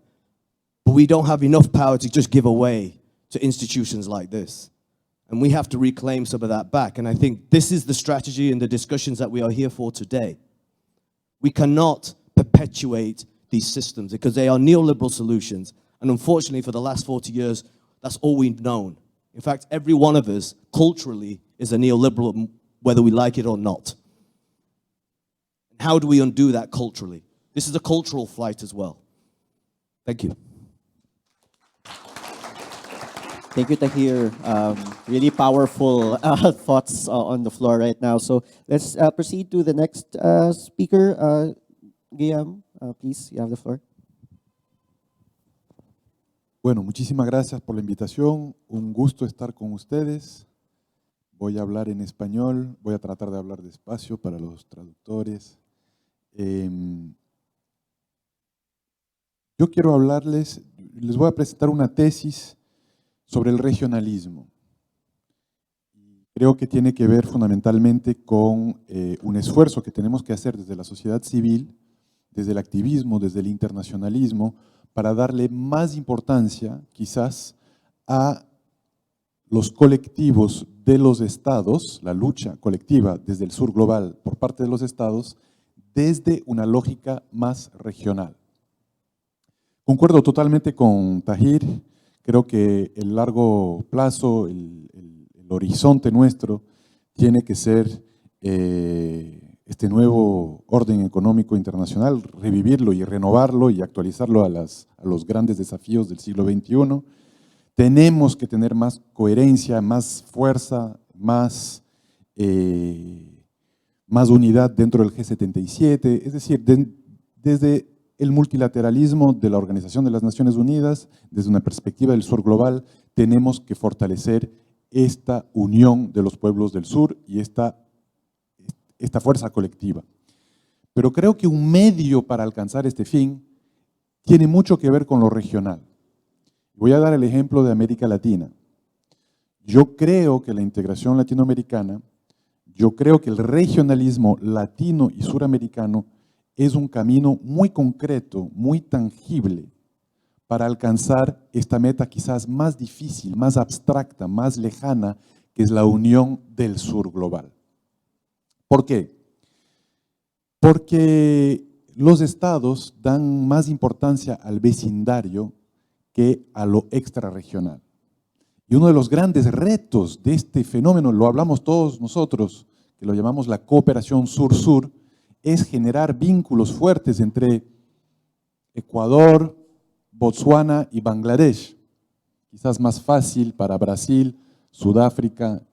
but we don't have enough power to just give away to institutions like this. And we have to reclaim some of that back. And I think this is the strategy and the discussions that we are here for today. We cannot perpetuate these systems because they are neoliberal solutions. And unfortunately, for the last 40 years, that's all we've known. In fact, every one of us, culturally, is a neoliberal, whether we like it or not. And how do we undo that culturally? This is a cultural flight as well. Thank you. Thank you, Tahir. Really powerful thoughts on the floor right now. So let's proceed to the next speaker. Guillaume, please, you have the floor. Bueno, muchísimas gracias por la invitación. Un gusto estar con ustedes. Voy a hablar en español. Voy a tratar de hablar despacio para los traductores. Yo quiero hablarles, les voy a presentar una tesis sobre el regionalismo. Creo que tiene que ver fundamentalmente con un esfuerzo que tenemos que hacer desde la sociedad civil, desde el activismo, desde el internacionalismo, para darle más importancia, quizás, a los colectivos de los estados, la lucha colectiva desde el sur global por parte de los estados, desde una lógica más regional. Concuerdo totalmente con Tahir. Creo que el largo plazo, el horizonte nuestro, tiene que ser este nuevo orden económico internacional, revivirlo y renovarlo y actualizarlo a los grandes desafíos del siglo XXI. Tenemos que tener más coherencia, más fuerza, más unidad dentro del G77, es decir, desde el multilateralismo de la Organización de las Naciones Unidas, desde una perspectiva del sur global, tenemos que fortalecer esta unión de los pueblos del sur y esta fuerza colectiva. Pero creo que un medio para alcanzar este fin tiene mucho que ver con lo regional. Voy a dar el ejemplo de América Latina. Yo creo que la integración latinoamericana, yo creo que el regionalismo latino y suramericano es un camino muy concreto, muy tangible para alcanzar esta meta quizás más difícil, más abstracta, más lejana, que es la unión del sur global. ¿Por qué? Porque los estados dan más importancia al vecindario que a lo extrarregional. Y uno de los grandes retos de este fenómeno, lo hablamos todos nosotros, que lo llamamos la cooperación sur-sur, es generar vínculos fuertes entre Ecuador, Botsuana y Bangladesh. Quizás más fácil para Brasil, Sudáfrica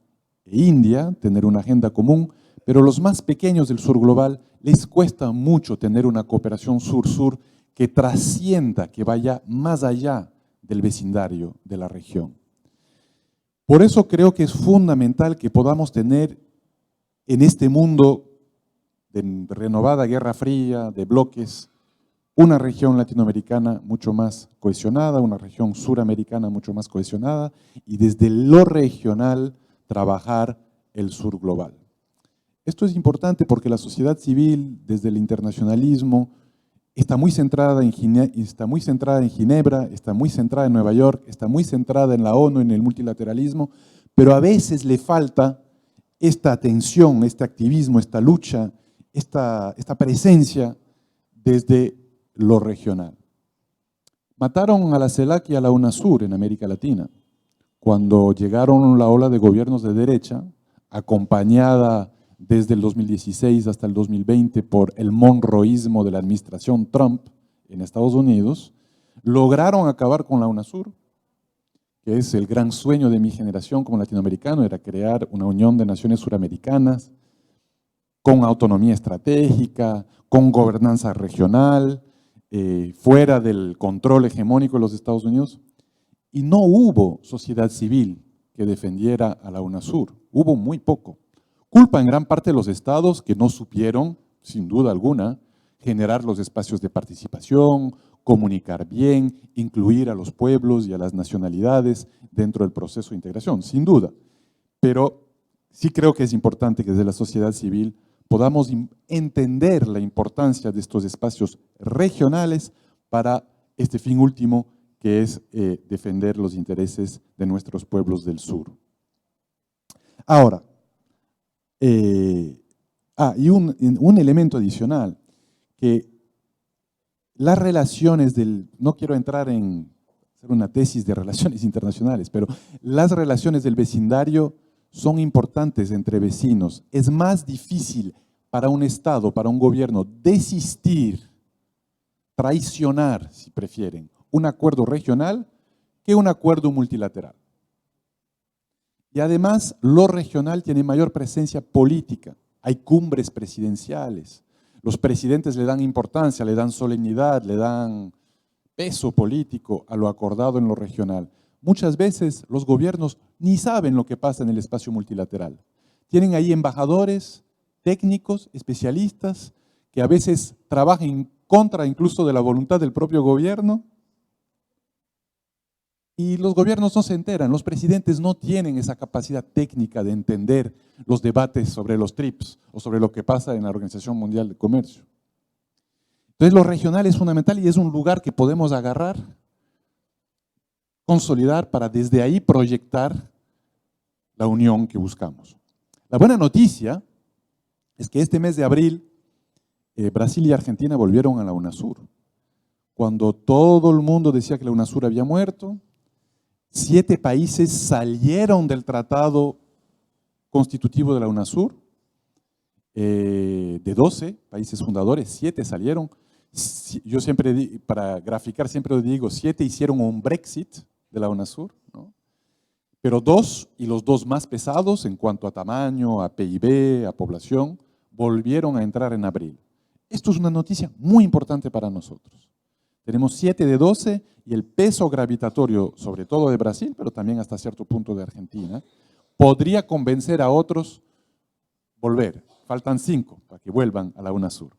e India tener una agenda común, pero los más pequeños del sur global les cuesta mucho tener una cooperación sur-sur que trascienda, que vaya más allá del vecindario de la región. Por eso creo que es fundamental que podamos tener en este mundo de renovada Guerra Fría, de bloques, una región latinoamericana mucho más cohesionada, una región suramericana mucho más cohesionada y desde lo regional trabajar el sur global. Esto es importante porque la sociedad civil, desde el internacionalismo, está muy centrada en Ginebra, está muy centrada en Nueva York, está muy centrada en la ONU, en el multilateralismo, pero a veces le falta esta atención, este activismo, esta lucha, esta presencia desde lo regional. Mataron a la CELAC y a la UNASUR en América Latina, cuando llegaron la ola de gobiernos de derecha, acompañada desde el 2016 hasta el 2020 por el monroísmo de la administración Trump en Estados Unidos, lograron acabar con la UNASUR, que es el gran sueño de mi generación como latinoamericano, era crear una unión de naciones suramericanas con autonomía estratégica, con gobernanza regional, fuera del control hegemónico de los Estados Unidos, y no hubo sociedad civil que defendiera a la UNASUR, hubo muy poco. Culpa en gran parte de los estados que no supieron, sin duda alguna, generar los espacios de participación, comunicar bien, incluir a los pueblos y a las nacionalidades dentro del proceso de integración, sin duda. Pero sí creo que es importante que desde la sociedad civil podamos entender la importancia de estos espacios regionales para este fin último, que es defender los intereses de nuestros pueblos del sur. Ahora, y un elemento adicional, que las relaciones no quiero entrar en hacer una tesis de relaciones internacionales, pero las relaciones del vecindario son importantes entre vecinos. Es más difícil para un Estado, para un gobierno, desistir, traicionar, si prefieren, un acuerdo regional que un acuerdo multilateral. Y además, lo regional tiene mayor presencia política. Hay cumbres presidenciales. Los presidentes le dan importancia, le dan solemnidad, le dan peso político a lo acordado en lo regional. Muchas veces los gobiernos ni saben lo que pasa en el espacio multilateral. Tienen ahí embajadores, técnicos, especialistas, que a veces trabajan en contra incluso de la voluntad del propio gobierno. Y los gobiernos no se enteran, los presidentes no tienen esa capacidad técnica de entender los debates sobre los TRIPS o sobre lo que pasa en la Organización Mundial de Comercio. Entonces lo regional es fundamental y es un lugar que podemos agarrar, consolidar para desde ahí proyectar la unión que buscamos. La buena noticia es que este mes de abril Brasil y Argentina volvieron a la UNASUR. Cuando todo el mundo decía que la UNASUR había muerto, 7 países salieron del tratado constitutivo de la UNASUR de 12 países fundadores, 7 salieron. Yo siempre, para graficar, siempre digo, 7 hicieron un Brexit de la UNASUR, ¿no? Pero 2, y los 2 más pesados en cuanto a tamaño, a PIB, a población, volvieron a entrar en abril. Esto es una noticia muy importante para nosotros. Tenemos 7 de 12 y el peso gravitatorio, sobre todo de Brasil, pero también hasta cierto punto de Argentina, podría convencer a otros volver. Faltan 5 para que vuelvan a la UNASUR.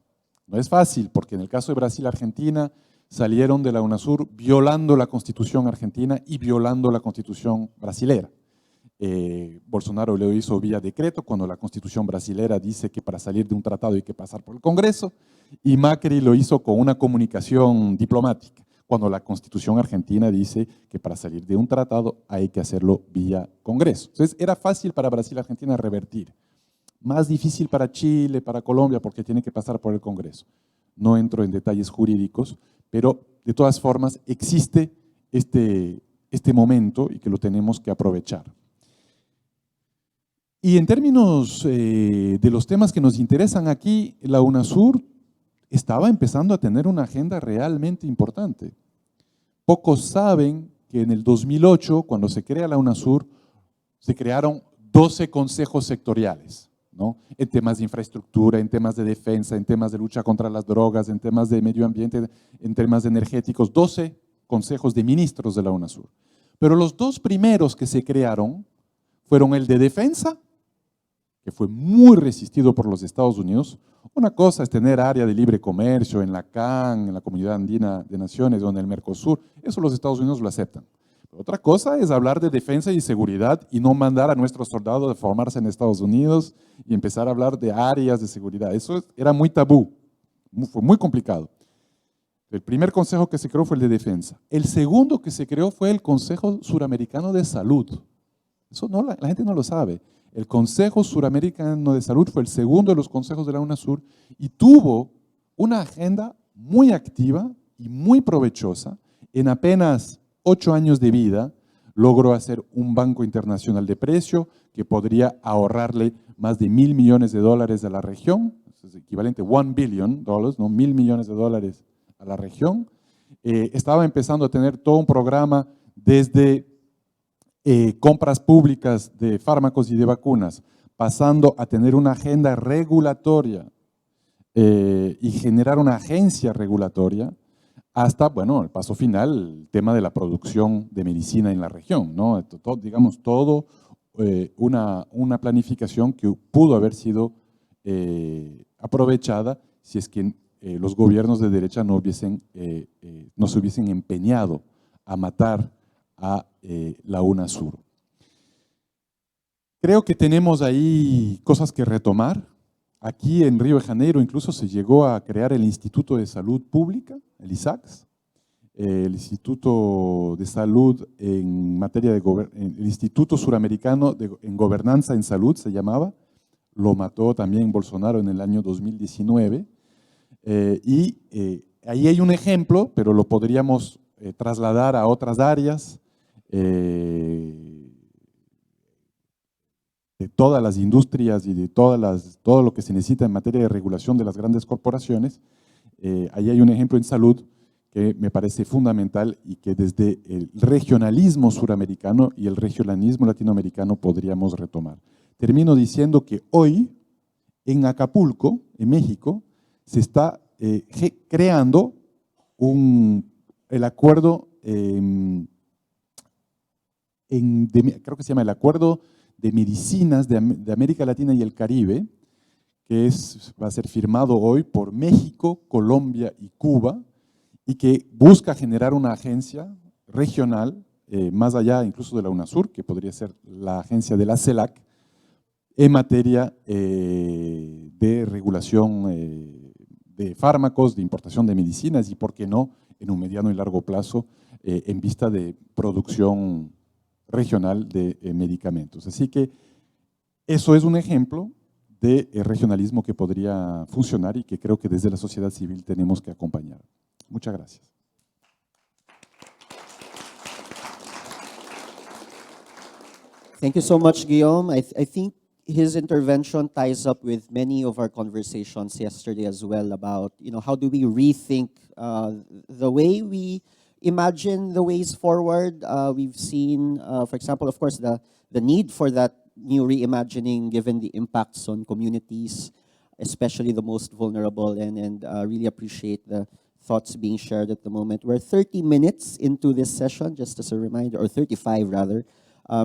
No es fácil, porque en el caso de Brasil y Argentina salieron de la UNASUR violando la Constitución argentina y violando la Constitución brasilera. Bolsonaro lo hizo vía decreto, cuando la Constitución brasilera dice que para salir de un tratado hay que pasar por el Congreso, y Macri lo hizo con una comunicación diplomática, cuando la Constitución argentina dice que para salir de un tratado hay que hacerlo vía Congreso. Entonces era fácil para Brasil y Argentina revertir. Más difícil para Chile, para Colombia, porque tiene que pasar por el Congreso. No entro en detalles jurídicos, pero de todas formas existe este momento y que lo tenemos que aprovechar. Y en términos de los temas que nos interesan aquí, la UNASUR estaba empezando a tener una agenda realmente importante. Pocos saben que en el 2008, cuando se crea la UNASUR, se crearon 12 consejos sectoriales, ¿no? En temas de infraestructura, en temas de defensa, en temas de lucha contra las drogas, en temas de medio ambiente, en temas energéticos, 12 consejos de ministros de la UNASUR. Pero los 2 primeros que se crearon fueron el de defensa, que fue muy resistido por los Estados Unidos. Una cosa es tener área de libre comercio en la CAN, en la Comunidad Andina de Naciones o en el Mercosur, eso los Estados Unidos lo aceptan. Otra cosa es hablar de defensa y seguridad y no mandar a nuestros soldados a formarse en Estados Unidos y empezar a hablar de áreas de seguridad. Eso era muy tabú, fue muy complicado. El primer consejo que se creó fue el de defensa. El segundo que se creó fue el Consejo Suramericano de Salud. Eso no, la gente no lo sabe. El Consejo Suramericano de Salud fue el segundo de los consejos de la UNASUR y tuvo una agenda muy activa y muy provechosa. En apenas 8 años de vida, logró hacer un banco internacional de precio que podría ahorrarle más de $1.000 millones a la región, es equivalente a $1 billion, ¿no? $1.000 millones a la región. Estaba empezando a tener todo un programa desde compras públicas de fármacos y de vacunas, pasando a tener una agenda regulatoria y generar una agencia regulatoria, hasta, bueno, el paso final, el tema de la producción de medicina en la región, ¿no? Digamos, todo una planificación que pudo haber sido aprovechada si es que los gobiernos de derecha no se hubiesen empeñado a matar a la UNASUR. Creo que tenemos ahí cosas que retomar. Aquí en Río de Janeiro incluso se llegó a crear el Instituto de Salud Pública, el ISACS, el Instituto de Salud en materia de el Instituto Suramericano en Gobernanza en Salud se llamaba, lo mató también Bolsonaro en el año 2019, ahí hay un ejemplo, pero lo podríamos trasladar a otras áreas, de todas las industrias y de todo lo que se necesita en materia de regulación de las grandes corporaciones. Ahí hay un ejemplo en salud que me parece fundamental y que desde el regionalismo suramericano y el regionalismo latinoamericano podríamos retomar. Termino diciendo que hoy en Acapulco, en México, se está creando el acuerdo, creo que se llama el Acuerdo de Medicinas de América Latina y el Caribe, que va a ser firmado hoy por México, Colombia y Cuba, y que busca generar una agencia regional, más allá incluso de la UNASUR, que podría ser la agencia de la CELAC, en materia de regulación de fármacos, de importación de medicinas y, por qué no, en un mediano y largo plazo, en vista de producción regional de medicamentos. Así que eso es un ejemplo de regionalismo que podría funcionar y que creo que desde la sociedad civil tenemos que acompañar. Muchas gracias. Thank you so much, Guillaume. I think his intervention ties up with many of our conversations yesterday as well about, how do we rethink the way we imagine the ways forward. We've seen, for example, of course, the need for that new reimagining given the impacts on communities, especially the most vulnerable, and really appreciate the thoughts being shared at the moment. We're 30 minutes into this session, just as a reminder, or 35 rather.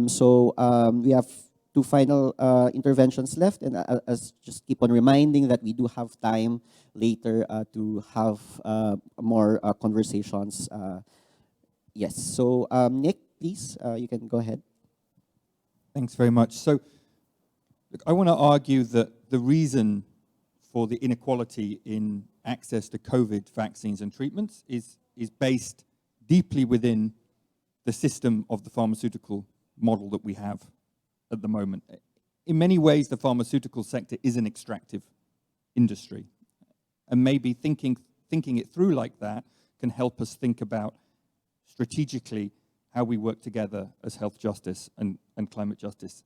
So we have two final interventions left, and just keep on reminding that we do have time later to have more conversations. Yes, so Nick, please, you can go ahead. Thanks very much. So look, I want to argue that the reason for the inequality in access to COVID vaccines and treatments is based deeply within the system of the pharmaceutical model that we have at the moment. In many ways, the pharmaceutical sector is an extractive industry. And maybe thinking it through like that can help us think about strategically how we work together as health justice and climate justice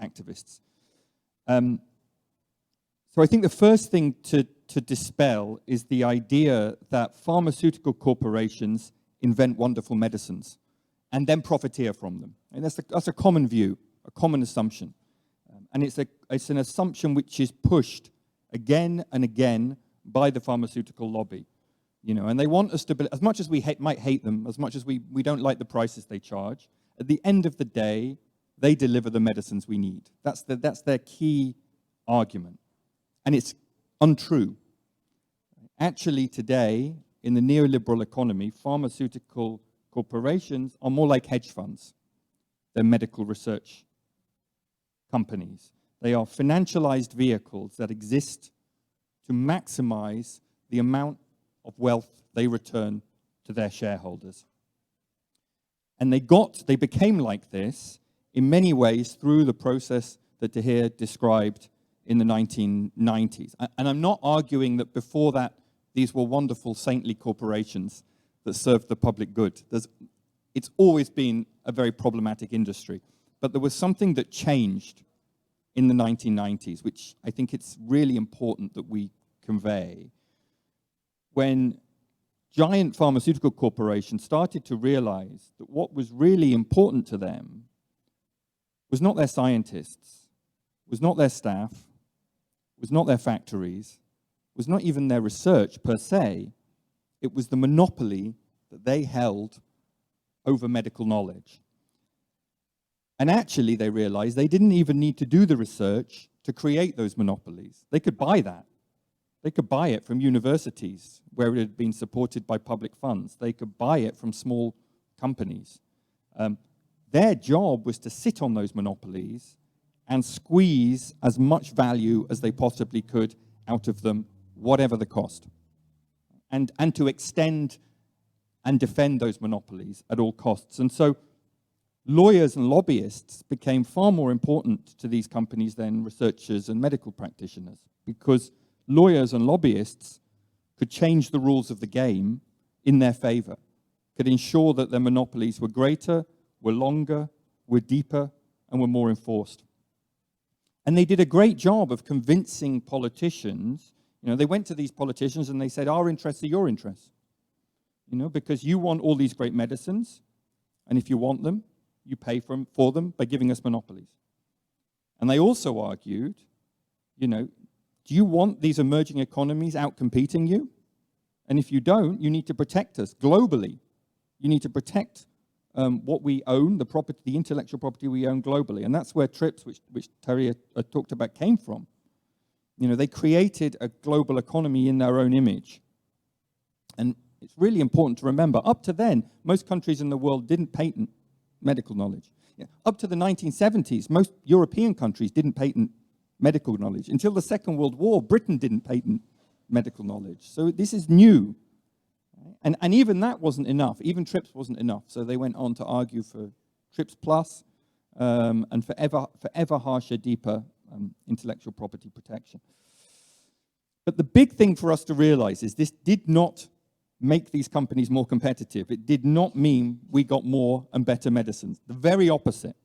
activists. So I think the first thing to dispel is the idea that pharmaceutical corporations invent wonderful medicines and then profiteer from them. And that's a common view, a common assumption. And it's an assumption which is pushed again and again by the pharmaceutical lobby. And they want us to believe, as much as we might hate them, as much as we don't like the prices they charge, at the end of the day, they deliver the medicines we need. That's their key argument. And it's untrue. Actually, today, in the neoliberal economy, pharmaceutical corporations are more like hedge funds than medical research companies. They are financialized vehicles that exist to maximize the amount of wealth they return to their shareholders. And they became like this in many ways through the process that Tahir described in the 1990s. And I'm not arguing that before that, these were wonderful, saintly corporations that served the public good. It's always been a very problematic industry. But there was something that changed in the 1990s, which I think it's really important that we convey. When giant pharmaceutical corporations started to realize that what was really important to them was not their scientists, was not their staff, was not their factories, was not even their research per se, it was the monopoly that they held over medical knowledge. And actually, they realized they didn't even need to do the research to create those monopolies. They could buy that. They could buy it from universities where it had been supported by public funds. They could buy it from small companies. Their job was to sit on those monopolies and squeeze as much value as they possibly could out of them, whatever the cost. And to extend and defend those monopolies at all costs. And so lawyers and lobbyists became far more important to these companies than researchers and medical practitioners, because lawyers and lobbyists could change the rules of the game in their favor, could ensure that their monopolies were greater, were longer, were deeper, and were more enforced. And they did a great job of convincing politicians. They went to these politicians and they said, our interests are your interests. Because you want all these great medicines, and if you want them, you pay for them by giving us monopolies. And they also argued, do you want these emerging economies out-competing you? And if you don't, you need to protect us globally. You need to protect what we own, the intellectual property we own globally. And that's where TRIPS, which Tahir talked about, came from. They created a global economy in their own image. And it's really important to remember, up to then, most countries in the world didn't patent medical knowledge. Up to the 1970s, most European countries didn't patent medical knowledge. Until the Second World War, Britain didn't patent medical knowledge. So this is new. And even that wasn't enough. Even TRIPS wasn't enough. So they went on to argue for TRIPS Plus and for ever harsher, deeper intellectual property protection. But the big thing for us to realize is this did not make these companies more competitive. It did not mean we got more and better medicines. The very opposite.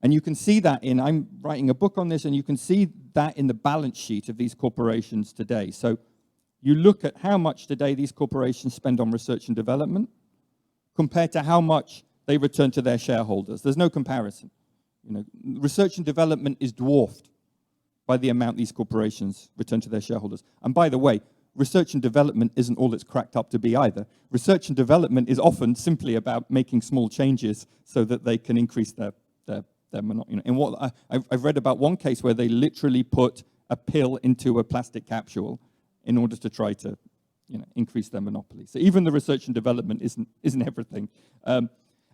And you can see that I'm writing a book on this, and you can see that in the balance sheet of these corporations today. So you look at how much today these corporations spend on research and development compared to how much they return to their shareholders. There's no comparison. Research and development is dwarfed by the amount these corporations return to their shareholders. And by the way, research and development isn't all it's cracked up to be either. Research and development is often simply about making small changes so that they can increase their and what I've read about one case where they literally put a pill into a plastic capsule in order to try to increase their monopoly. So even the research and development isn't everything. And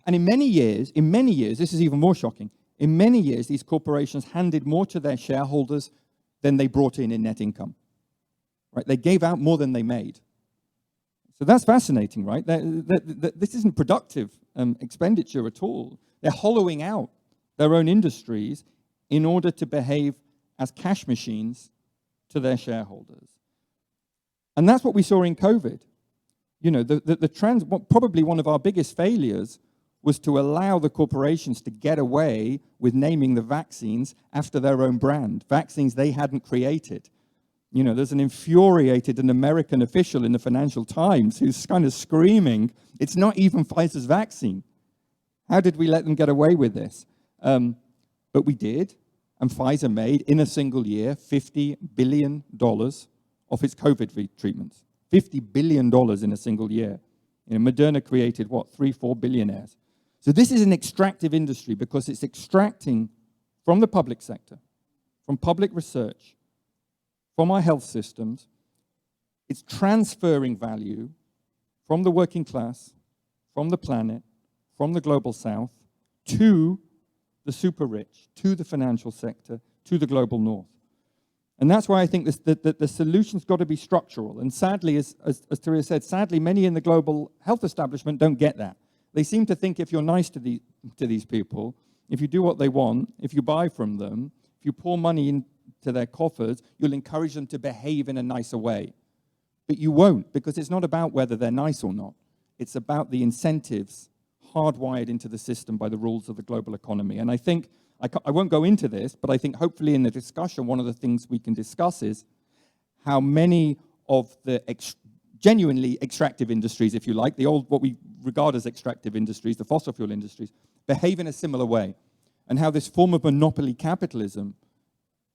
in many years, this is even more shocking. In many years, these corporations handed more to their shareholders than they brought in net income. Right? They gave out more than they made. So that's fascinating, right? This isn't productive expenditure at all. They're hollowing out their own industries in order to behave as cash machines to their shareholders. And that's what we saw in COVID. Probably one of our biggest failures was to allow the corporations to get away with naming the vaccines after their own brand, vaccines they hadn't created. There's an infuriated an American official in the Financial Times who's kind of screaming, it's not even Pfizer's vaccine. How did we let them get away with this? But we did, and Pfizer made, in a single year, $50 billion off its COVID treatments. $50 billion in a single year. Moderna created, 3-4 billionaires. So this is an extractive industry because it's extracting from the public sector, from public research, from our health systems. It's transferring value from the working class, from the planet, from the global south, to the super rich, to the financial sector, to the global north. And that's why I think the solution's got to be structural. And sadly, as Tahir said, sadly, many in the global health establishment don't get that. They seem to think if you're nice to these people, if you do what they want, if you buy from them, if you pour money into their coffers, you'll encourage them to behave in a nicer way. But you won't, because it's not about whether they're nice or not. It's about the incentives hardwired into the system by the rules of the global economy. And I think, I won't go into this, but I think hopefully in the discussion, one of the things we can discuss is how many of the genuinely extractive industries, if you like, what we regard as extractive industries, the fossil fuel industries, behave in a similar way, and how this form of monopoly capitalism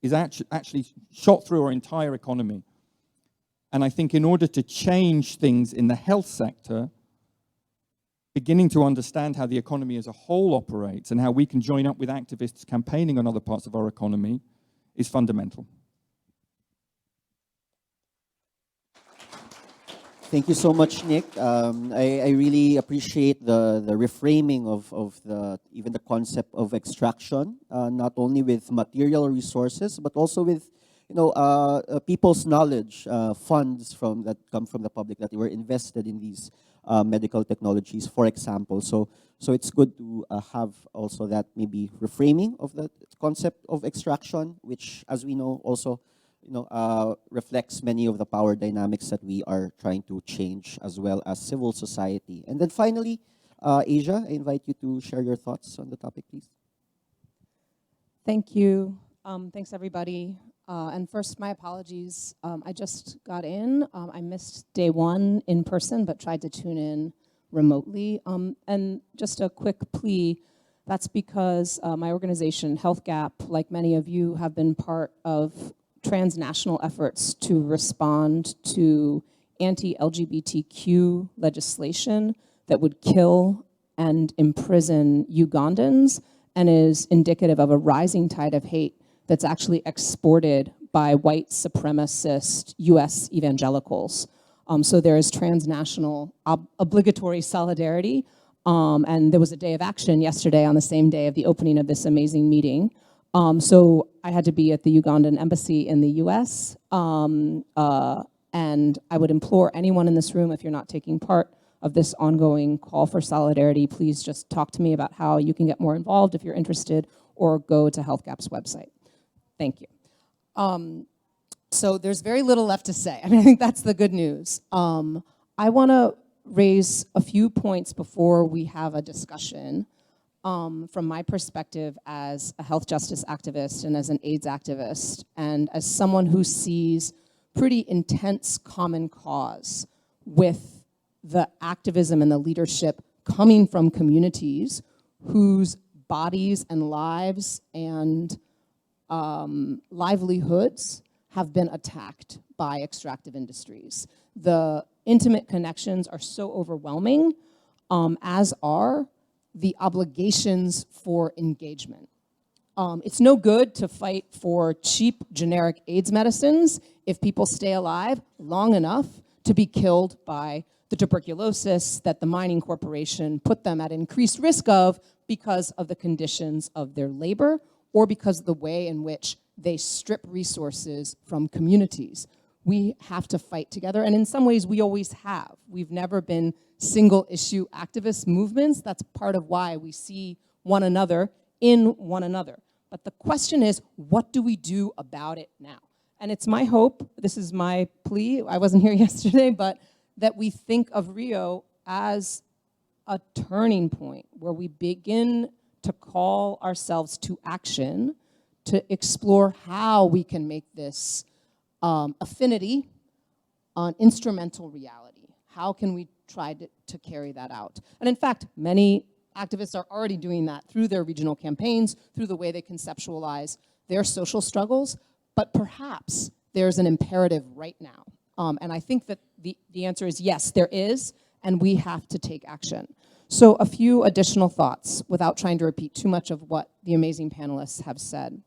is actually shot through our entire economy. And I think in order to change things in the health sector, beginning to understand how the economy as a whole operates and how we can join up with activists campaigning on other parts of our economy is fundamental. Thank you so much, Nick. I really appreciate the reframing of even the concept of extraction, not only with material resources, but also with people's knowledge, funds that come from the public that were invested in these medical technologies, for example. So it's good to have also that maybe reframing of the concept of extraction, which, as we know, also reflects many of the power dynamics that we are trying to change, as well as civil society. And then finally, Asia, I invite you to share your thoughts on the topic, please. Thank you. Thanks, everybody. And first, my apologies. I just got in. I missed day one in person, but tried to tune in remotely. And just a quick plea, that's because my organization, Health Gap, like many of you, have been part of transnational efforts to respond to anti-LGBTQ legislation that would kill and imprison Ugandans, and is indicative of a rising tide of hate that's actually exported by white supremacist US evangelicals. So there is transnational obligatory solidarity, and there was a day of action yesterday on the same day of the opening of this amazing meeting. So I had to be at the Ugandan embassy in the US, and I would implore anyone in this room, if you're not taking part of this ongoing call for solidarity, please just talk to me about how you can get more involved if you're interested, or go to Health Gap's website. Thank you. So there's very little left to say. I think that's the good news. I want to raise a few points before we have a discussion. from my perspective as a health justice activist and as an AIDS activist, and as someone who sees pretty intense common cause with the activism and the leadership coming from communities whose bodies and lives and livelihoods have been attacked by extractive industries. The intimate connections are so overwhelming, as are the obligations for engagement. It's no good to fight for cheap generic AIDS medicines if people stay alive long enough to be killed by the tuberculosis that the mining corporation put them at increased risk of because of the conditions of their labor or because of the way in which they strip resources from communities. We have to fight together, and in some ways we always have. We've never been single issue activist movements. That's part of why we see one another in one another. But the question is, what do we do about it now? And it's my hope, this is my plea, I wasn't here yesterday, but that we think of Rio as a turning point where we begin to call ourselves to action to explore how we can make this affinity an instrumental reality. How can we try to carry that out? And in fact, many activists are already doing that through their regional campaigns, through the way they conceptualize their social struggles, but perhaps there's an imperative right now. And I think that the answer is yes, there is, and we have to take action. So a few additional thoughts without trying to repeat too much of what the amazing panelists have said.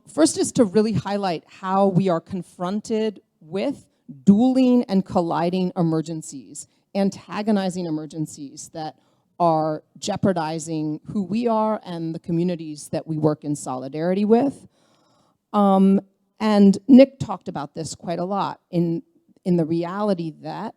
First is to really highlight how we are confronted with dueling and colliding emergencies, antagonizing emergencies that are jeopardizing who we are and the communities that we work in solidarity with. And Nick talked about this quite a lot in the reality that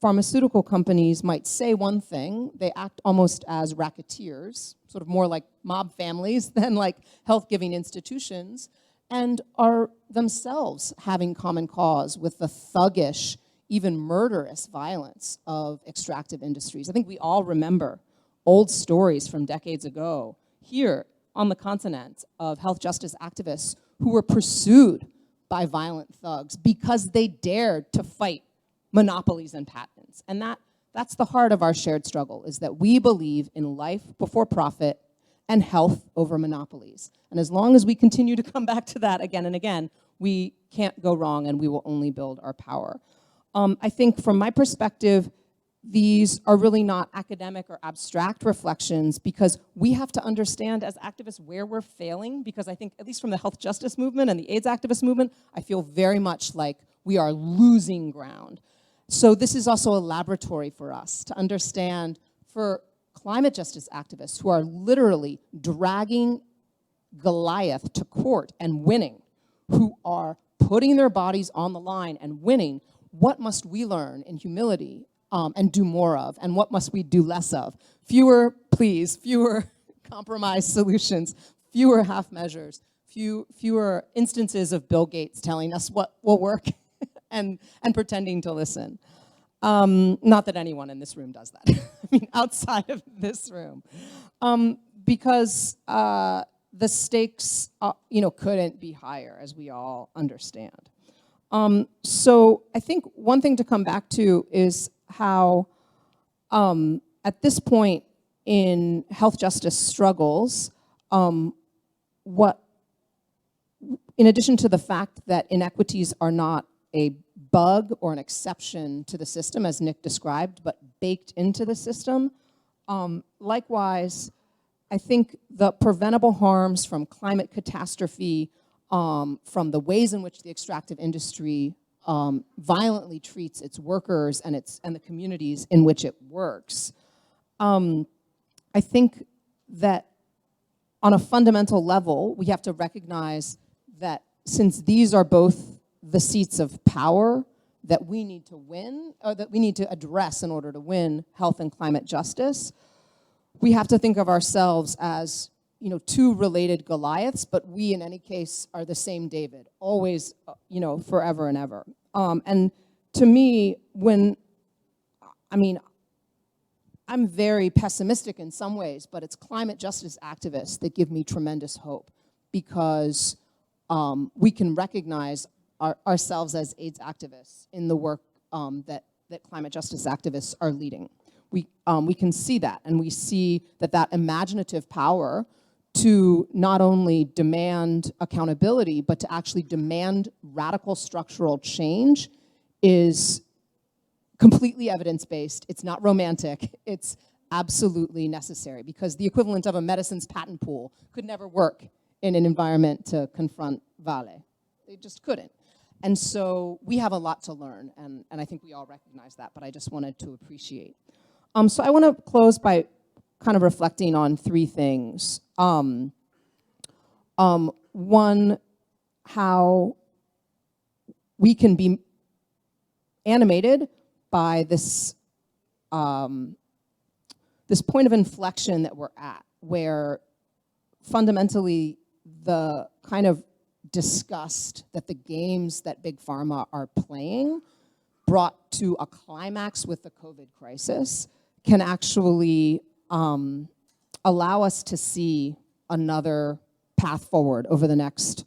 pharmaceutical companies might say one thing, they act almost as racketeers, sort of more like mob families than like health-giving institutions, and are themselves having common cause with the thuggish, even murderous violence of extractive industries. I think we all remember old stories from decades ago here on the continent of health justice activists who were pursued by violent thugs because they dared to fight monopolies and patents. And that's the heart of our shared struggle, is that we believe in life before profit and health over monopolies. And as long as we continue to come back to that again and again, we can't go wrong and we will only build our power. I think from my perspective, these are really not academic or abstract reflections because we have to understand as activists where we're failing, because I think, at least from the health justice movement and the AIDS activist movement, I feel very much like we are losing ground. So this is also a laboratory for us to understand for climate justice activists who are literally dragging Goliath to court and winning, who are putting their bodies on the line and winning. What must we learn in humility and do more of, and what must we do less of? Fewer pleas, fewer compromise solutions, fewer half measures, fewer instances of Bill Gates telling us what will work and pretending to listen. Not that anyone in this room does that. I mean, outside of this room. Because the stakes, couldn't be higher, as we all understand. So I think one thing to come back to is how, at this point in health justice struggles, in addition to the fact that inequities are not a bug or an exception to the system, as Nick described, but baked into the system, likewise, I think the preventable harms from climate catastrophe, from the ways in which the extractive industry violently treats its workers and the communities in which it works. I think that on a fundamental level, we have to recognize that since these are both the seats of power that we need to win, or that we need to address in order to win health and climate justice, we have to think of ourselves as two related Goliaths, but we, in any case, are the same David, always, forever and ever. And to me, I'm very pessimistic in some ways, but it's climate justice activists that give me tremendous hope, because we can recognize ourselves as AIDS activists in the work that climate justice activists are leading. We can see that, and we see that imaginative power to not only demand accountability, but to actually demand radical structural change is completely evidence-based. It's not romantic. It's absolutely necessary, because the equivalent of a medicines patent pool could never work in an environment to confront Vale. They just couldn't. And so we have a lot to learn, and I think we all recognize that, but I just wanted to appreciate. So I want to close by kind of reflecting on three things. One, how we can be animated by this, this point of inflection that we're at, where fundamentally the kind of disgust that the games that Big Pharma are playing, brought to a climax with the COVID crisis, can actually allow us to see another path forward over the next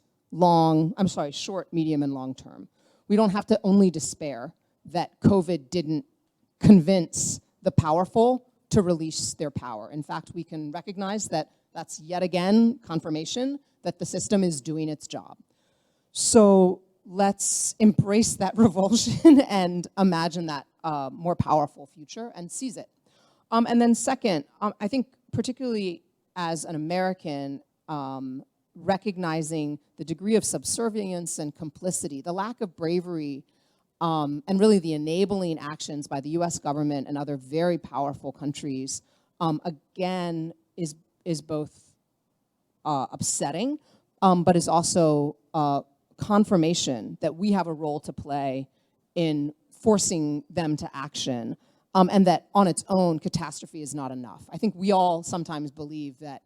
short, medium, and long term. We don't have to only despair that COVID didn't convince the powerful to release their power. In fact, we can recognize that that's yet again confirmation that the system is doing its job. So let's embrace that revulsion and imagine that more powerful future and seize it. And then second, I think particularly as an American, recognizing the degree of subservience and complicity, the lack of bravery, and really the enabling actions by the US government and other very powerful countries, again, is both upsetting, but is also confirmation that we have a role to play in forcing them to action, and that on its own, catastrophe is not enough. I think we all sometimes believe that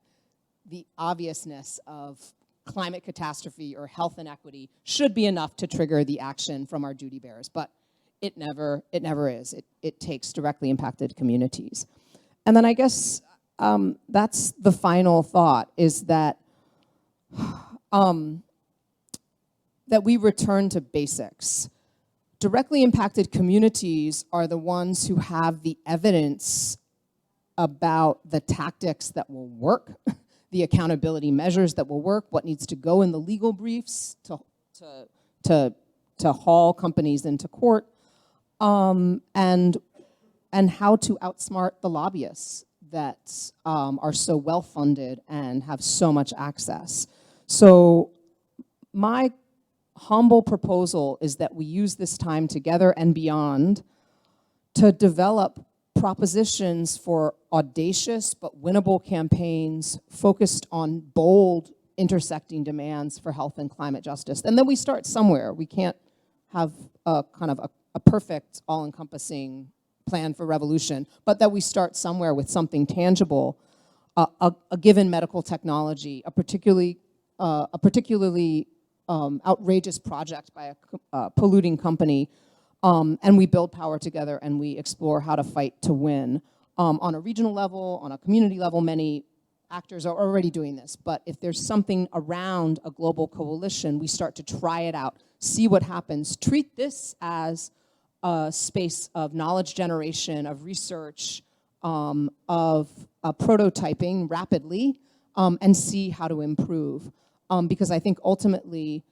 the obviousness of climate catastrophe or health inequity should be enough to trigger the action from our duty bearers, but it never is. It takes directly impacted communities. And then I guess that's the final thought, is that that we return to basics. Directly impacted communities are the ones who have the evidence about the tactics that will work, the accountability measures that will work, what needs to go in the legal briefs to haul companies into court, and how to outsmart the lobbyists that are so well-funded and have so much access. So my humble proposal is that we use this time together and beyond to develop propositions for audacious but winnable campaigns focused on bold intersecting demands for health and climate justice. And then we start somewhere. We can't have a kind of a perfect, all-encompassing plan for revolution, but that we start somewhere with something tangible, a given medical technology, a particularly outrageous project by a polluting company, and we build power together and we explore how to fight to win. On a regional level, on a community level, many actors are already doing this, but if there's something around a global coalition, we start to try it out, see what happens, treat this as a space of knowledge generation, of research, of prototyping rapidly, and see how to improve. Because I think ultimately,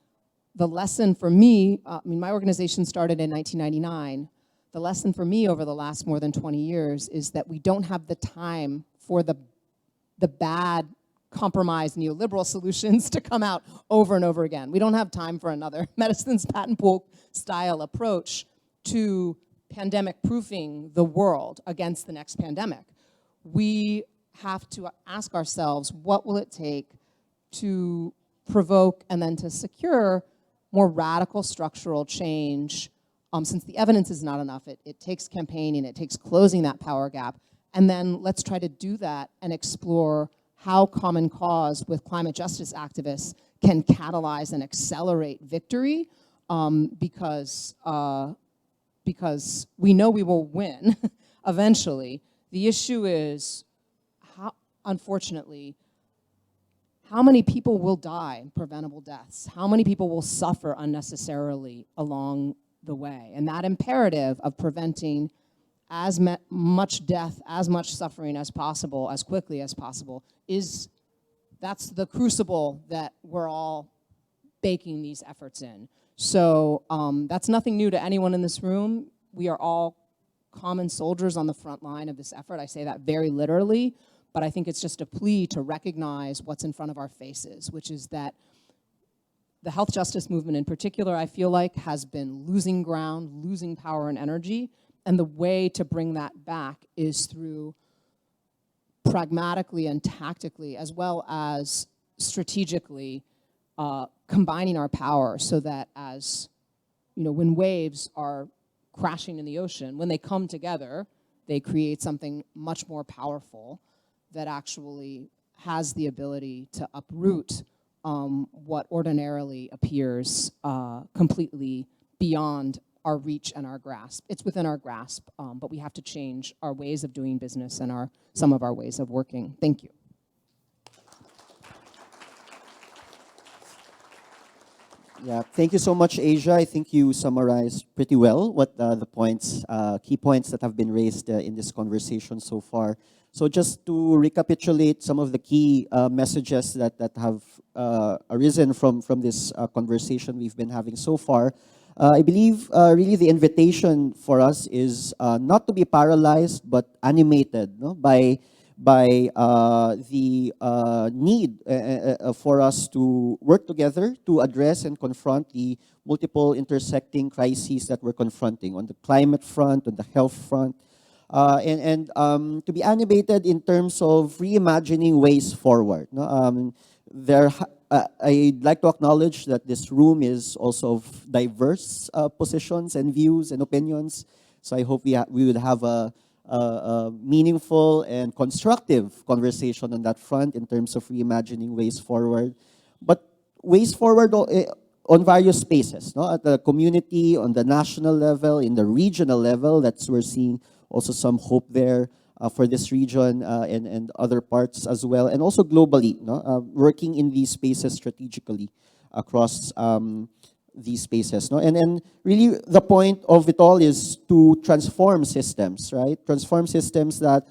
the lesson for me, my organization started in 1999. The lesson for me over the last more than 20 years is that we don't have the time for the bad, compromised neoliberal solutions to come out over and over again. We don't have time for another medicines patent pool style approach to pandemic proofing the world against the next pandemic. We have to ask ourselves, what will it take to provoke and then to secure more radical structural change, since the evidence is not enough. It takes campaigning, it takes closing that power gap, and then let's try to do that and explore how common cause with climate justice activists can catalyze and accelerate victory, because we know we will win eventually. The issue is, unfortunately, how many people will die preventable deaths? How many people will suffer unnecessarily along the way? And that imperative of preventing as much death, as much suffering as possible, as quickly as possible, that's the crucible that we're all baking these efforts in. So that's nothing new to anyone in this room. We are all common soldiers on the front line of this effort. I say that very literally, but I think it's just a plea to recognize what's in front of our faces, which is that the health justice movement in particular, I feel like, has been losing ground, losing power and energy, and the way to bring that back is through pragmatically and tactically, as well as strategically, combining our power so that as, when waves are crashing in the ocean, when they come together, they create something much more powerful that actually has the ability to uproot what ordinarily appears completely beyond our reach and our grasp. It's within our grasp, but we have to change our ways of doing business and some of our ways of working. Thank you. Yeah, thank you so much, Asia. I think you summarized pretty well what the points, key points that have been raised in this conversation so far. So just to recapitulate some of the key messages that have arisen from this conversation we've been having so far, I believe really the invitation for us is not to be paralyzed but animated, by the need for us to work together to address and confront the multiple intersecting crises that we're confronting on the climate front, on the health front, and to be animated in terms of reimagining ways forward. I'd like to acknowledge that this room is also of diverse positions and views and opinions, so I hope we would have a meaningful and constructive conversation on that front in terms of reimagining ways forward. But ways forward on various spaces, at the community, on the national level, in the regional level, we're seeing also some hope there for this region and other parts as well, and also globally, working in these spaces strategically across these spaces. And really the point of it all is to transform systems, right? Transform systems that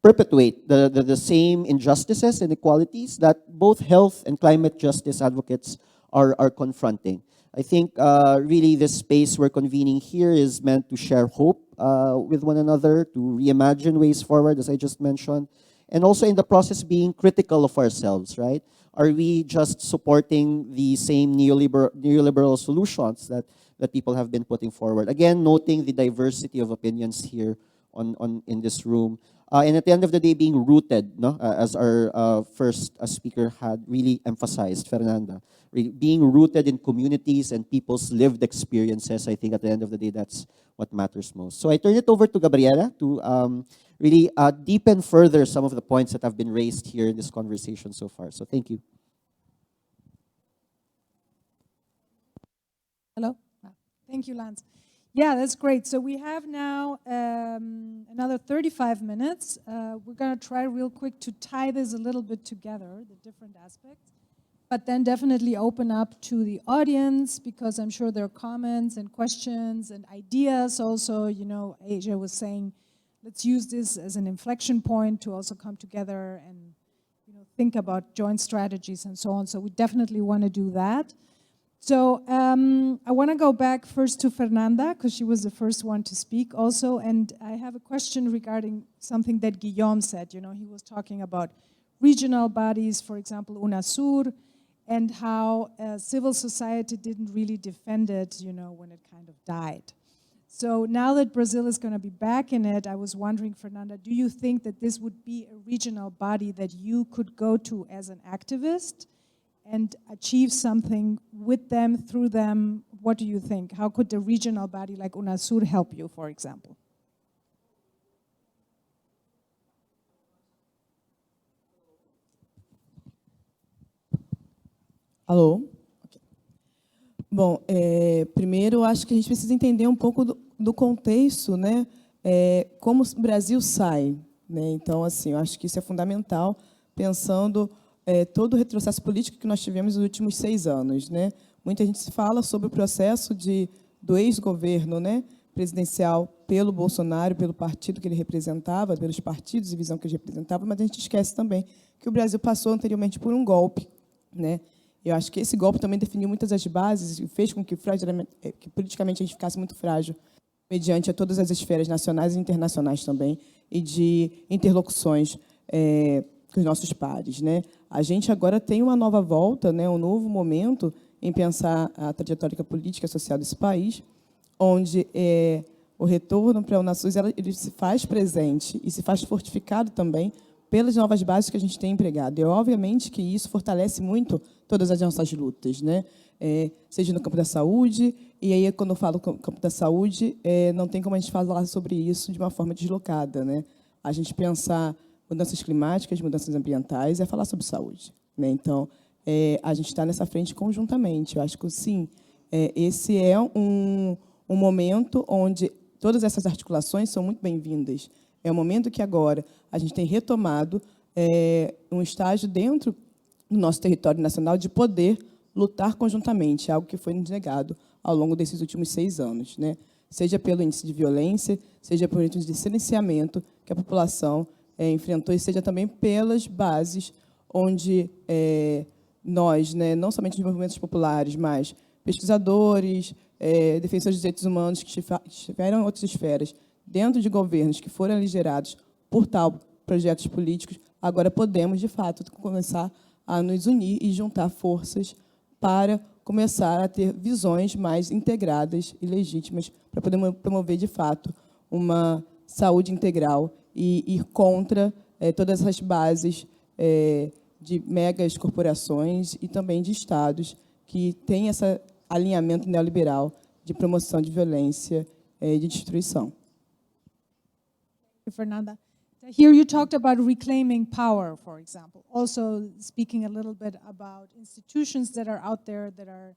perpetuate the same injustices and inequalities that both health and climate justice advocates are confronting. I think really this space we're convening here is meant to share hope with one another, to reimagine ways forward, as I just mentioned, and also in the process being critical of ourselves, right? Are we just supporting the same neoliberal solutions that people have been putting forward? Again, noting the diversity of opinions here in this room. And at the end of the day, being rooted, as our first speaker had really emphasized, Fernanda. Being rooted in communities and people's lived experiences, I think at the end of the day, that's what matters most. So I turn it over to Gabriela to really deepen further some of the points that have been raised here in this conversation so far. So thank you. Hello. Thank you, Lanz. Yeah, that's great. So we have now another 35 minutes. We're going to try real quick to tie this a little bit together, the different aspects, but then definitely open up to the audience because I'm sure there are comments and questions and ideas also. Asia was saying, let's use this as an inflection point to also come together and think about joint strategies and so on. So we definitely want to do that. So I want to go back first to Fernanda because she was the first one to speak also. And I have a question regarding something that Guillaume said. He was talking about regional bodies, for example, UNASUR, and how civil society didn't really defend it, when it kind of died. So now that Brazil is going to be back in it, I was wondering, Fernanda, do you think that this would be a regional body that you could go to as an activist and achieve something with them, through them? What do you think? How could the regional body like UNASUR help you, for example? Alô? Okay. Bom, primeiro eu acho que a gente precisa entender um pouco do contexto, né, como o Brasil sai, né? Então, assim, eu acho que isso é fundamental, pensando todo o retrocesso político que nós tivemos nos últimos 6 anos, né? Muita gente se fala sobre o processo do ex-governo, né, presidencial pelo Bolsonaro, pelo partido que ele representava, pelos partidos e visão que ele representava, mas a gente esquece também que o Brasil passou anteriormente por um golpe, né? Eu acho que esse golpe também definiu muitas das bases e fez com que politicamente a gente ficasse muito frágil, mediante a todas as esferas nacionais e internacionais também, e de interlocuções com os nossos pares, né? A gente agora tem uma nova volta, né, um novo momento em pensar a trajetória política e social desse país, onde o retorno para o Nações ele se faz presente e se faz fortificado também pelas novas bases que a gente tem empregado. E, obviamente, que isso fortalece muito todas as nossas lutas, né? Seja no campo da saúde, e aí, quando eu falo campo da saúde, não tem como a gente falar sobre isso de uma forma deslocada, né? A gente pensar mudanças climáticas, mudanças ambientais, é falar sobre saúde, né? Então, a gente está nessa frente conjuntamente. Eu acho que, sim, esse é um momento onde todas essas articulações são muito bem-vindas. É um momento que agora a gente tem retomado um estágio dentro do nosso território nacional de poder lutar conjuntamente, algo que foi nos negado ao longo desses últimos 6 anos, né? Seja pelo índice de violência, seja pelo índice de silenciamento que a população enfrentou, e seja também pelas bases onde nós, né, não somente os movimentos populares, mas pesquisadores, defensores dos direitos humanos que estiveram em outras esferas, dentro de governos que foram aligerados por tal projetos políticos, agora podemos, de fato, começar a nos unir e juntar forças para começar a ter visões mais integradas e legítimas para poder promover, de fato, uma saúde integral e ir contra todas essas bases de megas corporações e também de estados que têm esse alinhamento neoliberal de promoção de violência e de destruição. Fernanda. Here you talked about reclaiming power, for example. Also speaking a little bit about institutions that are out there that are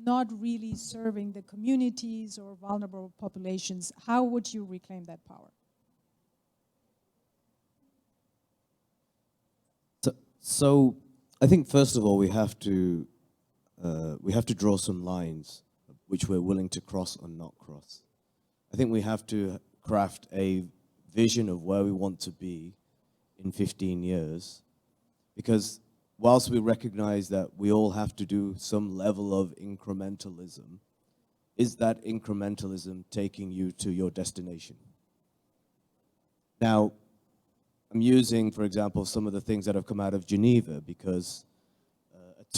not really serving the communities or vulnerable populations. How would you reclaim that power? So I think first of all we have to draw some lines which we're willing to cross or not cross. I think we have to craft a vision of where we want to be in 15 years, because whilst we recognize that we all have to do some level of incrementalism, is that incrementalism taking you to your destination? Now, I'm using, for example, some of the things that have come out of Geneva, because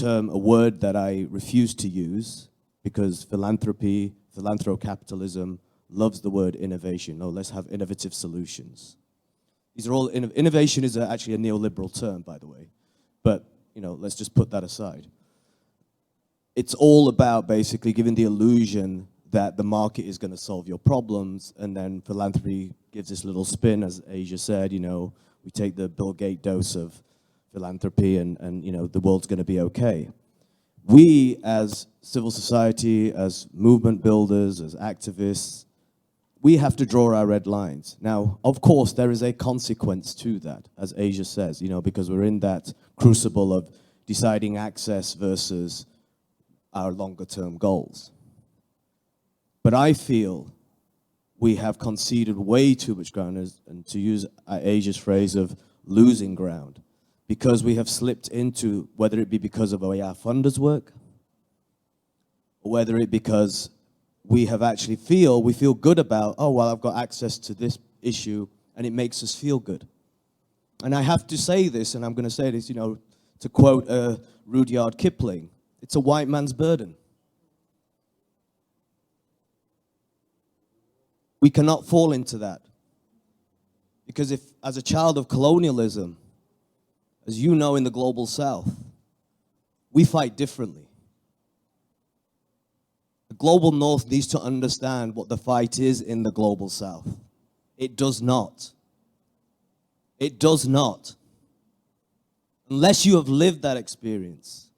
a word that I refuse to use, because philanthrocapitalism loves the word innovation. No, let's have innovative solutions. These are all, innovation is actually a neoliberal term, by the way, but let's just put that aside. It's all about basically giving the illusion that the market is going to solve your problems, and then philanthropy gives this little spin, as Asia said, we take the Bill Gates dose of philanthropy and the world's going to be okay. We, as civil society, as movement builders, as activists, we have to draw our red lines. Now, of course, there is a consequence to that, as Asia says, because we're in that crucible of deciding access versus our longer-term goals. But I feel we have conceded way too much ground, and to use Asia's phrase of losing ground, because we have slipped into, whether it be because of our funders' work, or whether it because we feel good about, oh, well, I've got access to this issue, and it makes us feel good. And I have to say this, and I'm going to say this, to quote Rudyard Kipling, it's a white man's burden. We cannot fall into that. Because if, as a child of colonialism, as you know in the global south, we fight differently. The global north needs to understand what the fight is in the global south. It does not. It does not. Unless you have lived that experience,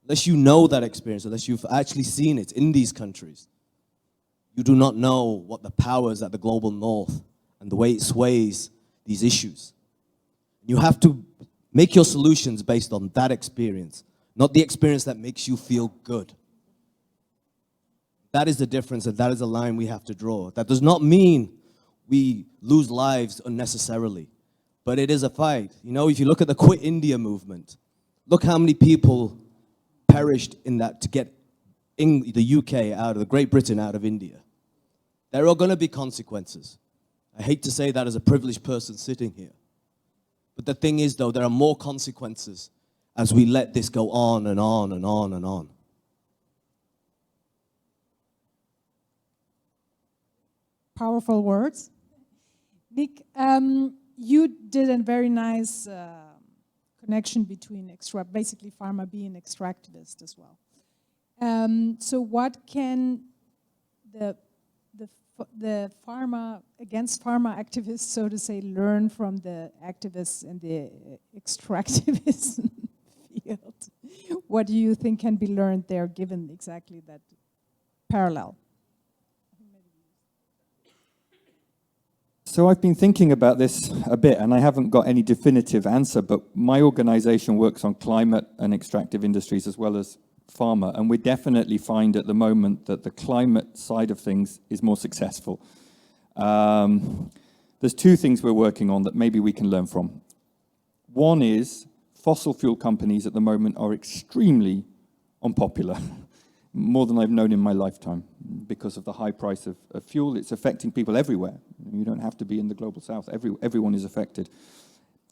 unless you know that experience, unless you've actually seen it in these countries, you do not know what the powers at the global north and the way it sways these issues. You have to make your solutions based on that experience, not the experience that makes you feel good. That is the difference, and that is a line we have to draw. That does not mean we lose lives unnecessarily, but it is a fight. You know, if you look at the Quit India movement, look how many people perished in that to get in the UK out of, Great Britain out of India. There are going to be consequences. I hate to say that as a privileged person sitting here. But the thing is, though, there are more consequences as we let this go on and on and on and on. Powerful words. Nick, you did a very nice connection between basically pharma being extractivist as well. So what can the pharma, against pharma activists, so to say, learn from the activists in the extractivism field? What do you think can be learned there, given exactly that parallel? So I've been thinking about this a bit, and I haven't got any definitive answer, but my organization works on climate and extractive industries as well as pharma, and we definitely find at the moment that the climate side of things is more successful. There's two things we're working on that maybe we can learn from. One is fossil fuel companies at the moment are extremely unpopular, more than I've known in my lifetime, because of the high price of fuel. It's affecting people everywhere. You don't have to be in the global south. Everyone is affected.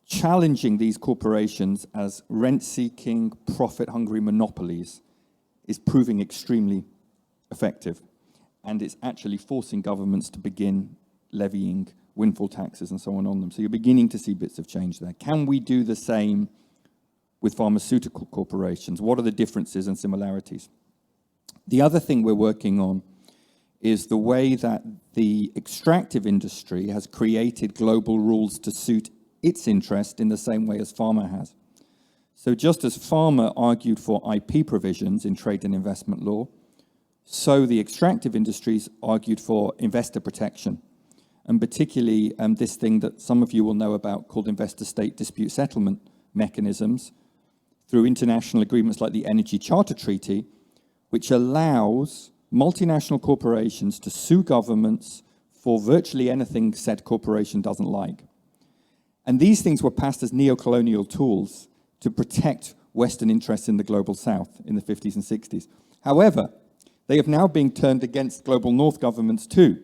Challenging these corporations as rent-seeking, profit-hungry monopolies is proving extremely effective. And it's actually forcing governments to begin levying windfall taxes and so on them. So you're beginning to see bits of change there. Can we do the same with pharmaceutical corporations? What are the differences and similarities? The other thing we're working on is the way that the extractive industry has created global rules to suit its interest in the same way as pharma has. So just as pharma argued for IP provisions in trade and investment law, so the extractive industries argued for investor protection, and particularly this thing that some of you will know about called investor-state dispute settlement mechanisms through international agreements like the Energy Charter Treaty, which allows multinational corporations to sue governments for virtually anything said corporation doesn't like. And these things were passed as neo-colonial tools to protect Western interests in the global South in the 50s and 60s. However, they have now been turned against global North governments too.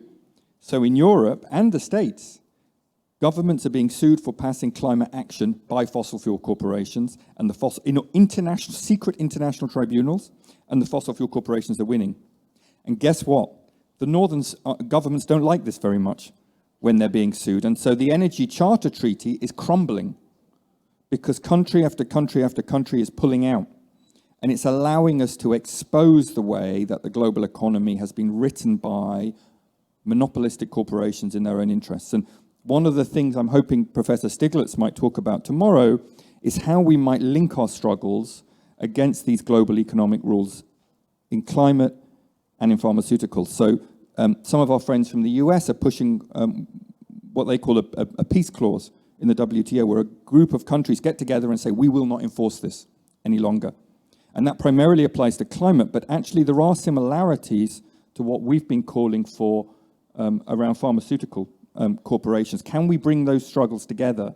So in Europe and the States, governments are being sued for passing climate action by fossil fuel corporations and the secret international tribunals, and the fossil fuel corporations are winning. And guess what? The Northern governments don't like this very much when they're being sued. And so the Energy Charter Treaty is crumbling because country after country after country is pulling out. And it's allowing us to expose the way that the global economy has been written by monopolistic corporations in their own interests. And one of the things I'm hoping Professor Stiglitz might talk about tomorrow is how we might link our struggles against these global economic rules in climate and in pharmaceuticals. So some of our friends from the US are pushing what they call a peace clause in the WTO, where a group of countries get together and say, we will not enforce this any longer. And that primarily applies to climate, but actually there are similarities to what we've been calling for around pharmaceutical corporations. Can we bring those struggles together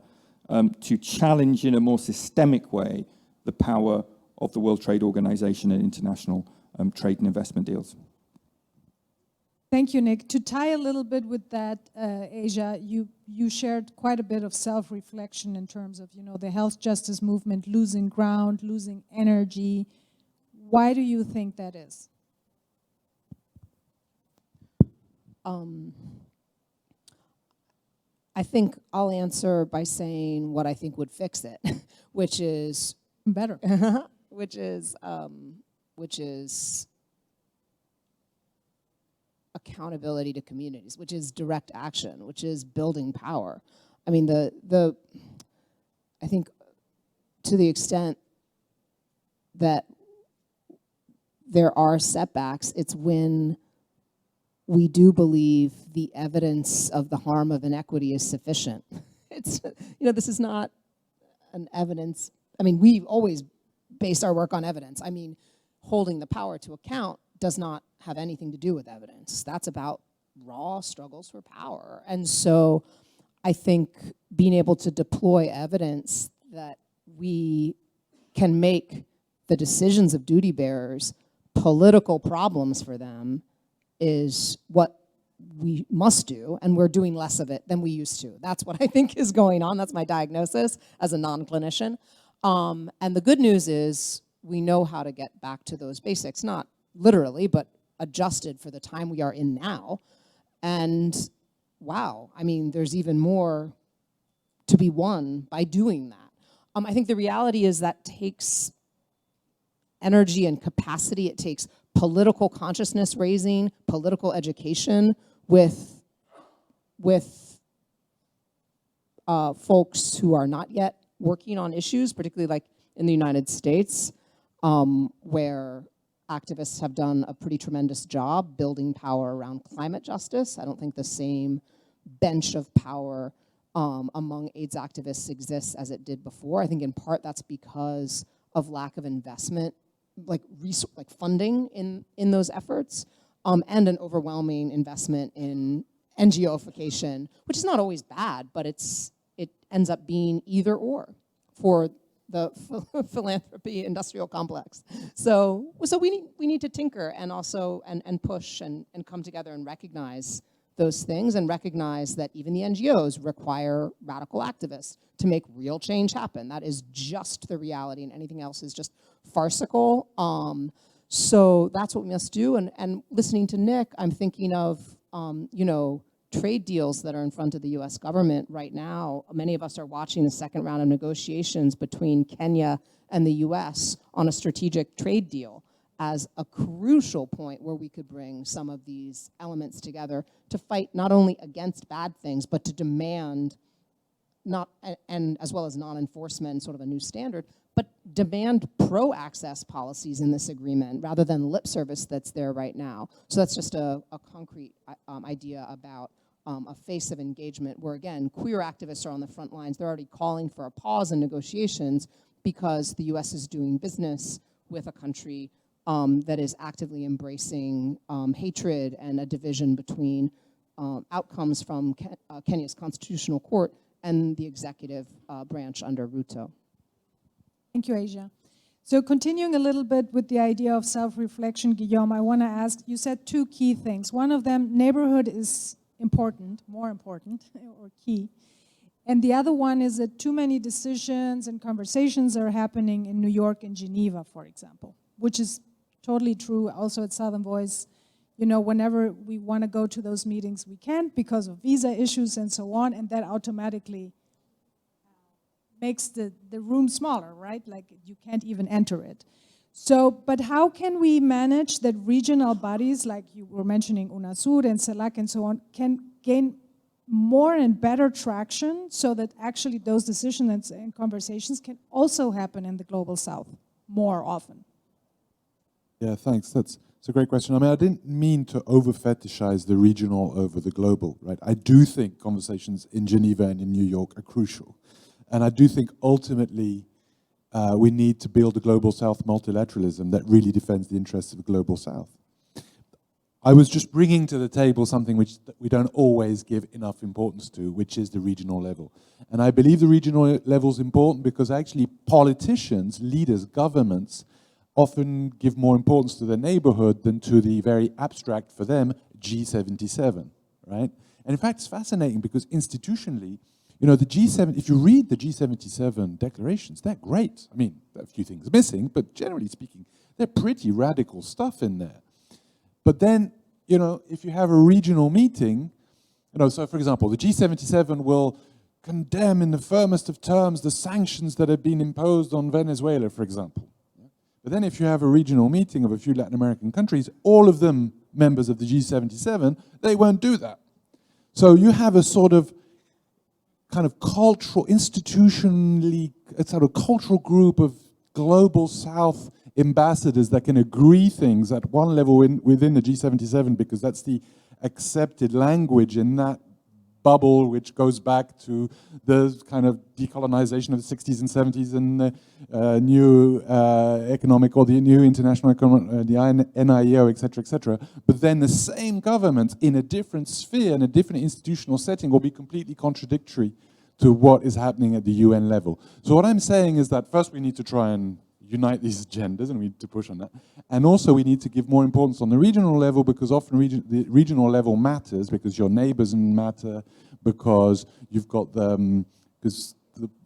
to challenge in a more systemic way the power of the World Trade Organization and international trade and investment deals? Thank you, Nick. To tie a little bit with that, Asia, you shared quite a bit of self-reflection in terms of, the health justice movement losing ground, losing energy. Why do you think that is? I think I'll answer by saying what I think would fix it, which is better, which is accountability to communities, which is direct action, which is building power. I mean, I think to the extent that there are setbacks, it's when we do believe the evidence of the harm of inequity is sufficient. It's, this is not an evidence. I mean, we've always based our work on evidence. I mean, holding the power to account does not have anything to do with evidence. That's about raw struggles for power. And so I think being able to deploy evidence that we can make the decisions of duty bearers political problems for them is what we must do, and we're doing less of it than we used to. That's what I think is going on. That's my diagnosis as a non-clinician. And the good news is we know how to get back to those basics, not literally, but adjusted for the time we are in now. And wow, I mean, there's even more to be won by doing that. I think the reality is that takes energy and capacity. It takes political consciousness raising, political education with folks who are not yet working on issues, particularly like in the United States, where activists have done a pretty tremendous job building power around climate justice. I don't think the same bench of power among AIDS activists exists as it did before. I think in part that's because of lack of investment, like funding in those efforts, and an overwhelming investment in NGOification, which is not always bad, but it ends up being either or for the philanthropy industrial complex. So we need to tinker and also and push and come together and recognize those things, and recognize that even the NGOs require radical activists to make real change happen. That is just the reality, and anything else is just farcical. So that's what we must do. And listening to Nick, I'm thinking of trade deals that are in front of the US government right now. Many of us are watching the second round of negotiations between Kenya and the US on a strategic trade deal as a crucial point where we could bring some of these elements together to fight not only against bad things, but to demand and as well as non-enforcement, sort of a new standard, but demand pro-access policies in this agreement rather than lip service that's there right now. So that's just a concrete idea about a face of engagement where, again, queer activists are on the front lines. They're already calling for a pause in negotiations because the US is doing business with a country that is actively embracing hatred and a division between outcomes from Kenya's constitutional court and the executive branch under Ruto. Thank you, Asia. So continuing a little bit with the idea of self-reflection, Guillaume, I want to ask, you said two key things. One of them, neighborhood is important, more important, or key. And the other one is that too many decisions and conversations are happening in New York and Geneva, for example, which is totally true also at Southern Voice. Whenever we want to go to those meetings, we can't because of visa issues and so on, and that automatically makes the room smaller, right? Like you can't even enter it. So, but how can we manage that regional bodies, like you were mentioning UNASUR and CELAC and so on, can gain more and better traction so that actually those decisions and conversations can also happen in the Global South more often? Yeah, thanks. That's a great question. I mean, I didn't mean to over-fetishize the regional over the global, right? I do think conversations in Geneva and in New York are crucial. And I do think ultimately we need to build a Global South multilateralism that really defends the interests of the Global South. I was just bringing to the table something which we don't always give enough importance to, which is the regional level. And I believe the regional level is important because actually politicians, leaders, governments often give more importance to the neighborhood than to the very abstract, for them, G77, right? And in fact, it's fascinating because institutionally, the G7, if you read the G77 declarations, they're great. I mean, there are a few things missing, but generally speaking, they're pretty radical stuff in there. But then, if you have a regional meeting, so for example, the G77 will condemn in the firmest of terms the sanctions that have been imposed on Venezuela, for example. But then if you have a regional meeting of a few Latin American countries, all of them members of the G77, they won't do that. So you have a sort of kind of cultural, institutionally, a sort of cultural group of Global South ambassadors that can agree things at one level within the G77 because that's the accepted language in that bubble, which goes back to the kind of decolonization of the 60s and 70s and the new economic or the new international economic, the NIEO, et cetera. But then the same government in a different sphere, in a different institutional setting, will be completely contradictory to what is happening at the UN level. So what I'm saying is that first we need to try and unite these agendas, and we need to push on that. And also we need to give more importance on the regional level, because often the regional level matters, because your neighbors matter, because you've got because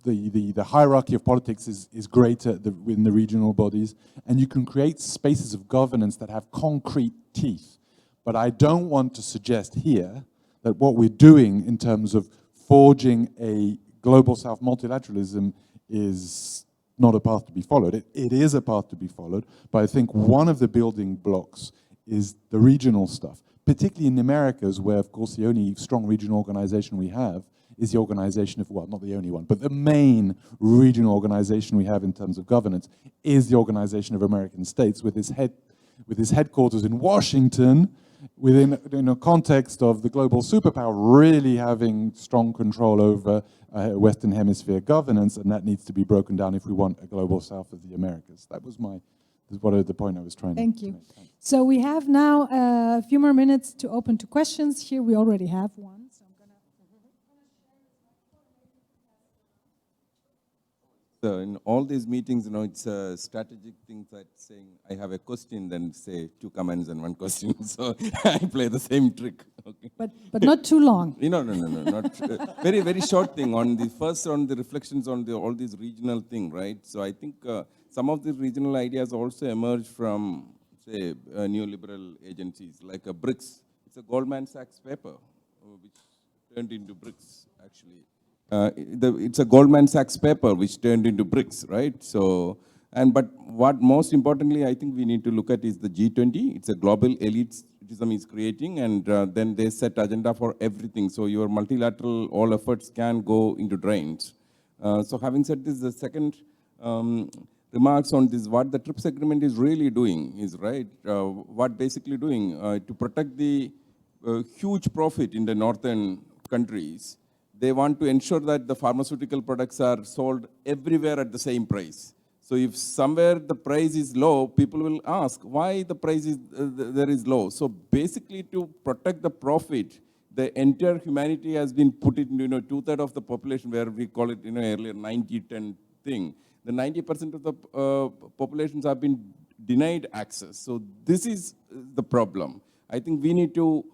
the hierarchy of politics is greater in the regional bodies, and you can create spaces of governance that have concrete teeth. But I don't want to suggest here that what we're doing in terms of forging a global South multilateralism is not a path to be followed. It is a path to be followed, but I think one of the building blocks is the regional stuff, particularly in the Americas, where, of course, the only strong regional organization we have is the organization of, well, not the only one, but the main regional organization we have in terms of governance is the Organization of American States, with its headquarters in Washington, in a context of the global superpower really having strong control over Western Hemisphere governance, and that needs to be broken down if we want a global South of the Americas. That was the point I was trying to make. Thank you. So we have now a few more minutes to open to questions. Here we already have one. So I'm gonna... So in all these meetings, it's a strategic thing that saying, I have a question, then say 2 comments and 1 question. So I play the same trick. Okay. But not too long. No. Not very, very short thing. On the reflections on all these regional thing, right? So I think some of these regional ideas also emerge from, say, neoliberal agencies, like a BRICS. It's a Goldman Sachs paper, which turned into BRICS, actually. It's a Goldman Sachs paper which turned into BRICS, right? So, but what most importantly I think we need to look at is the G20. It's a global elitism is creating, and then they set agenda for everything. So your multilateral all efforts can go into drains. So having said this, the second remarks on this, what the TRIPS agreement is really doing is, right, what basically doing to protect the huge profit in the northern countries. They want to ensure that the pharmaceutical products are sold everywhere at the same price. So if somewhere the price is low, people will ask why the price is there is low. So basically, to protect the profit, the entire humanity has been put into 2/3 of the population, where we call it earlier 90-10 thing. The 90% of the populations have been denied access. So this is the problem. I think we need to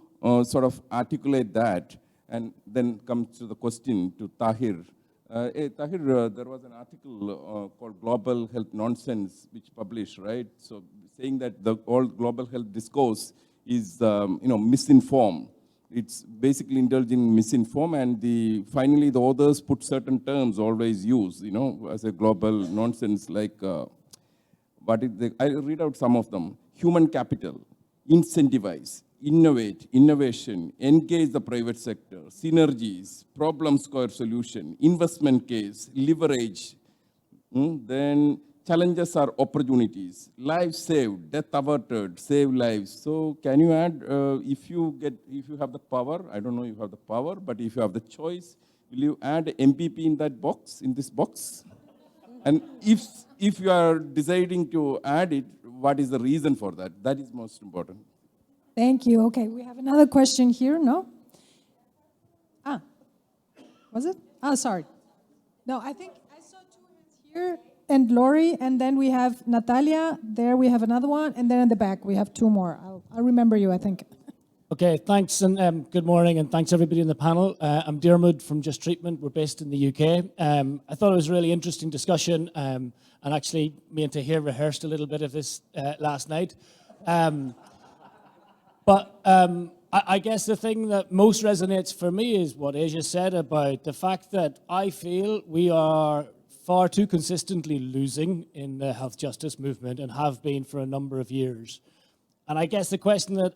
sort of articulate that. And then comes to the question to Tahir. Tahir, there was an article called Global Health Nonsense, which published, right? So saying that the all global health discourse is, misinformed. It's basically indulging misinformed, and finally the authors put certain terms always used, as a global nonsense, like, I'll read out some of them. Human capital, incentivize, innovation, engage the private sector, synergies, problem square solution, investment case, leverage, then challenges are opportunities, lives saved, death averted, save lives. So can you add, if you have the power, I don't know if you have the power, but if you have the choice, will you add MPP in this box? And if you are deciding to add it, what is the reason for that? That is most important. Thank you. Okay, we have another question here, no? Was it? Sorry. No, I think I saw 2 hands here, and Lori, and then we have Natalia. There we have another one, and then in the back we have 2 more. I'll remember you, I think. Okay, thanks, and good morning, and thanks everybody in the panel. I'm Dearden from Just Treatment. We're based in the UK. I thought it was a really interesting discussion, and actually me and Tahir rehearsed a little bit of this last night. But I guess the thing that most resonates for me is what Asia said about the fact that I feel we are far too consistently losing in the health justice movement, and have been for a number of years. And I guess the question that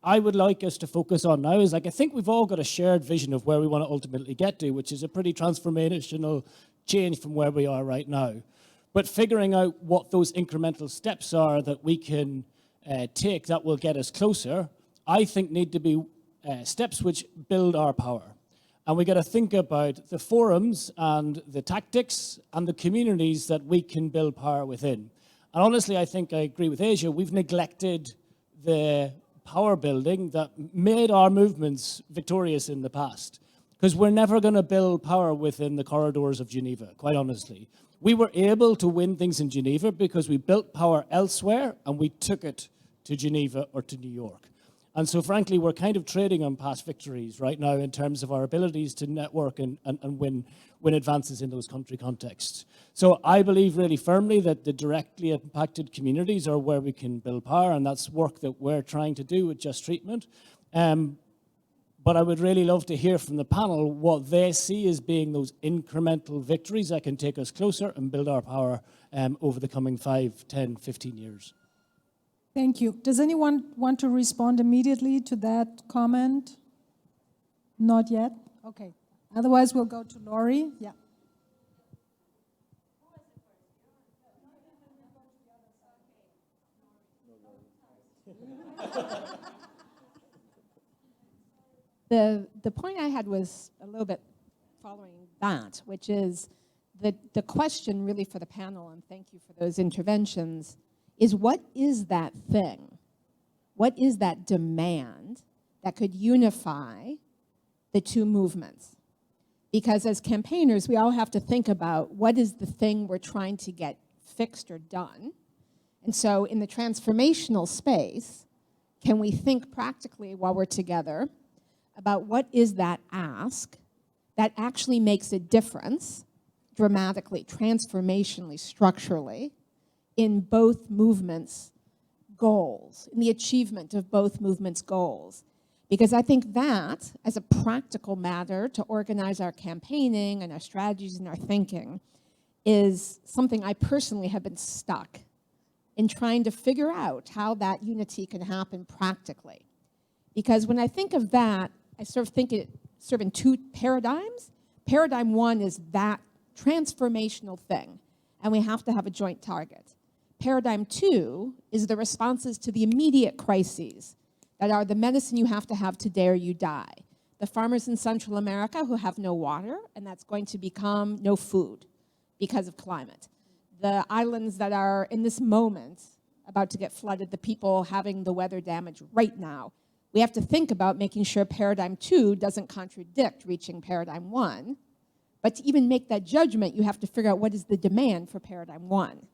I would like us to focus on now is, I think we've all got a shared vision of where we want to ultimately get to, which is a pretty transformational change from where we are right now. But figuring out what those incremental steps are that we can take that will get us closer, I think need to be steps which build our power. And we got to think about the forums and the tactics and the communities that we can build power within. And honestly, I think I agree with Asia. We've neglected the power building that made our movements victorious in the past. Because we're never going to build power within the corridors of Geneva, quite honestly. We were able to win things in Geneva because we built power elsewhere and we took it to Geneva or to New York. And so frankly, we're kind of trading on past victories right now in terms of our abilities to network and win advances in those country contexts. So I believe really firmly that the directly impacted communities are where we can build power, and that's work that we're trying to do with Just Treatment. But I would really love to hear from the panel what they see as being those incremental victories that can take us closer and build our power over the coming 5, 10, 15 years. Thank you. Does anyone want to respond immediately to that comment? Not yet? Okay. Otherwise, we'll go to Laurie. Yeah. The point I had was a little bit following that, which is the question really for the panel, and thank you for those interventions, is what is that thing? What is that demand that could unify the two movements? Because as campaigners, we all have to think about what is the thing we're trying to get fixed or done. And so in the transformational space, can we think practically while we're together about what is that ask that actually makes a difference dramatically, transformationally, structurally, in both movements' goals, in the achievement of both movements' goals. Because I think that, as a practical matter to organize our campaigning and our strategies and our thinking, is something I personally have been stuck in trying to figure out how that unity can happen practically. Because when I think of that, I sort of think it sort of in two paradigms. Paradigm one is that transformational thing, and we have to have a joint target. Paradigm two is the responses to the immediate crises that are the medicine you have to have today or you die. The farmers in Central America who have no water, and that's going to become no food because of climate. The islands that are in this moment about to get flooded, the people having the weather damage right now. We have to think about making sure paradigm two doesn't contradict reaching paradigm one. But to even make that judgment, you have to figure out what is the demand for paradigm one.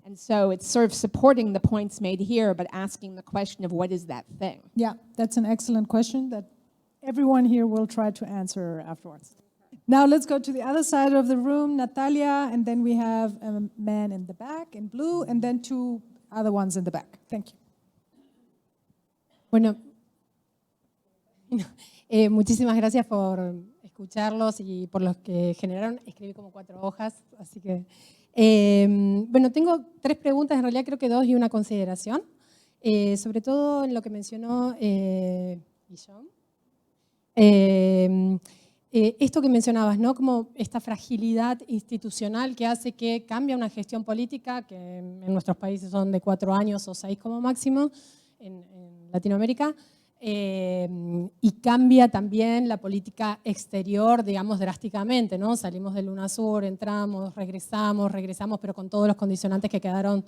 And so it's sort of supporting the points made here, but asking the question of what is that thing? Yeah, that's an excellent question that everyone here will try to answer afterwards. Now let's go to the other side of the room, Natalia, and then we have a man in the back in blue, and then two other ones in the back. Thank you. Bueno, muchísimas gracias por escucharlos y por los que generaron. Escribí como 4 hojas, así que... bueno, tengo 3 preguntas, en realidad creo que 2 y una consideración. Sobre todo en lo que mencionó Guillaume. Esto que mencionabas, ¿no? Como esta fragilidad institucional que hace que cambia una gestión política, que en nuestros países son de 4 años o 6 como máximo, en Latinoamérica, y cambia también la política exterior, digamos, drásticamente, ¿no? Salimos del UNASUR, entramos, regresamos, pero con todos los condicionantes que quedaron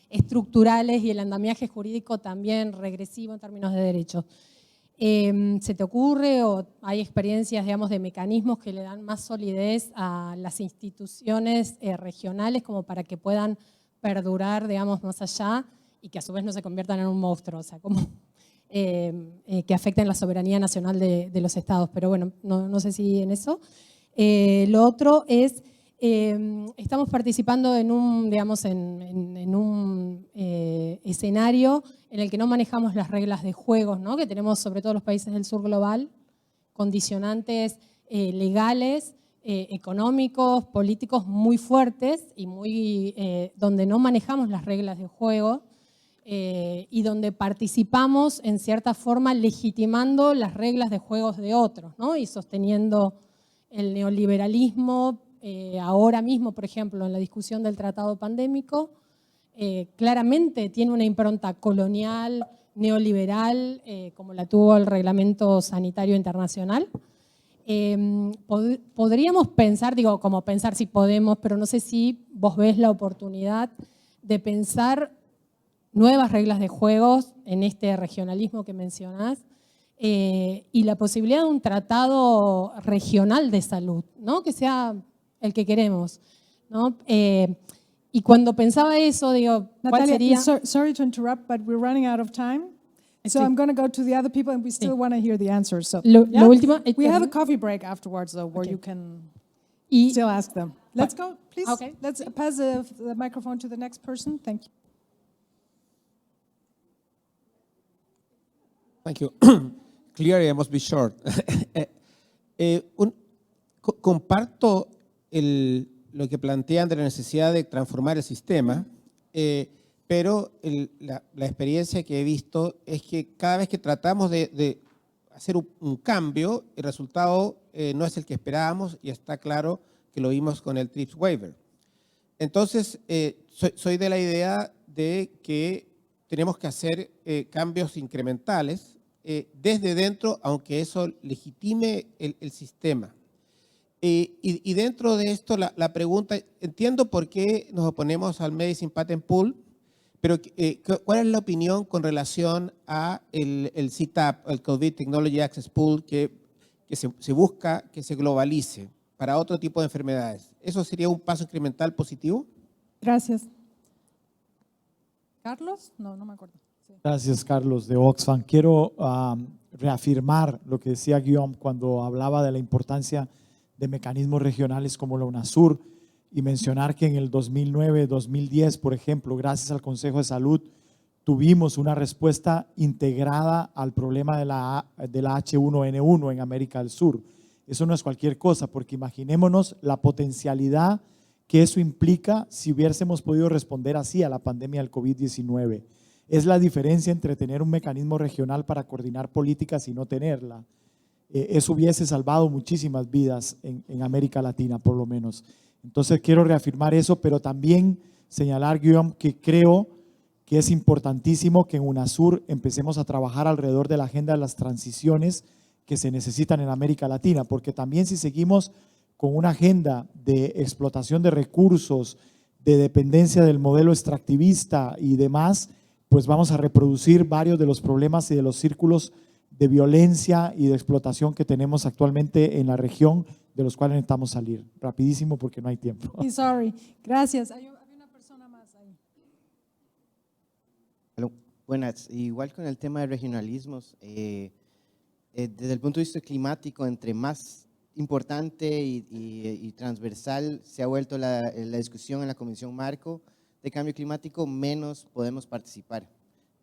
estructurales y el andamiaje jurídico también regresivo en términos de derechos. ¿Se te ocurre o hay experiencias, digamos, de mecanismos que le dan más solidez a las instituciones regionales como para que puedan perdurar, digamos, más allá y que a su vez no se conviertan en un monstruo? O sea, como... que afecten la soberanía nacional de los estados, pero bueno, no sé si en eso. Lo otro es, estamos participando en un, digamos, en un escenario en el que no manejamos las reglas de juego, ¿no? Que tenemos sobre todo los países del sur global, condicionantes legales, económicos, políticos muy fuertes y muy, donde no manejamos las reglas de juego. Y donde participamos en cierta forma legitimando las reglas de juegos de otros, ¿no? Y sosteniendo el neoliberalismo. Ahora mismo, por ejemplo, en la discusión del tratado pandémico, claramente tiene una impronta colonial, neoliberal como la tuvo el Reglamento Sanitario Internacional. Podríamos pensar, digo, como pensar si podemos, pero no sé si vos ves la oportunidad de pensar nuevas reglas de juegos en este regionalismo que mencionás y la posibilidad de un tratado regional de salud, ¿no? Que sea el que queremos, ¿no? Y cuando pensaba eso, digo, ¿cuál Natalia, sería? sorry to interrupt, but we're running out of time. So I'm going to go to the other people, and we still want to hear the answers. So Lo último, we have a coffee break afterwards, though, where you can Y, still ask them. Let's go, please. Okay. Let's pass the microphone to the next person. Thank you. Thank you. Clearly, I must be short. Comparto lo que plantean de la necesidad de transformar el sistema, pero la experiencia que he visto es que cada vez que tratamos de hacer un cambio, el resultado no es el que esperábamos y está claro que lo vimos con el TRIPS waiver. Entonces, soy de la idea de que tenemos que hacer cambios incrementales desde dentro, aunque eso legitime el sistema. Y dentro de esto, la pregunta, entiendo por qué nos oponemos al Medicine Patent Pool, pero ¿cuál es la opinión con relación a el CTAP, el COVID Technology Access Pool, que se busca que se globalice para otro tipo de enfermedades? ¿Eso sería un paso incremental positivo? Gracias. ¿Carlos? No me acuerdo. Sí. Gracias, Carlos, de Oxfam. Quiero reafirmar lo que decía Guillaume cuando hablaba de la importancia de mecanismos regionales como la UNASUR y mencionar que en el 2009-2010, por ejemplo, gracias al Consejo de Salud, tuvimos una respuesta integrada al problema de la H1N1 en América del Sur. Eso no es cualquier cosa, porque imaginémonos la potencialidad que eso implica si hubiésemos podido responder así a la pandemia del COVID-19. Es la diferencia entre tener un mecanismo regional para coordinar políticas y no tenerla. Eso hubiese salvado muchísimas vidas en América Latina, por lo menos. Entonces quiero reafirmar eso, pero también señalar, Guillaume, que creo que es importantísimo que en UNASUR empecemos a trabajar alrededor de la agenda de las transiciones que se necesitan en América Latina, porque también si seguimos con una agenda de explotación de recursos, de dependencia del modelo extractivista y demás, pues vamos a reproducir varios de los problemas y de los círculos de violencia y de explotación que tenemos actualmente en la región, de los cuales necesitamos salir. Rapidísimo porque no hay tiempo. Sorry. Gracias. Hay una persona más ahí. Buenas. Igual con el tema de regionalismos, desde el punto de vista climático, entre más importante y transversal se ha vuelto la discusión en la Comisión Marco de Cambio Climático, menos podemos participar.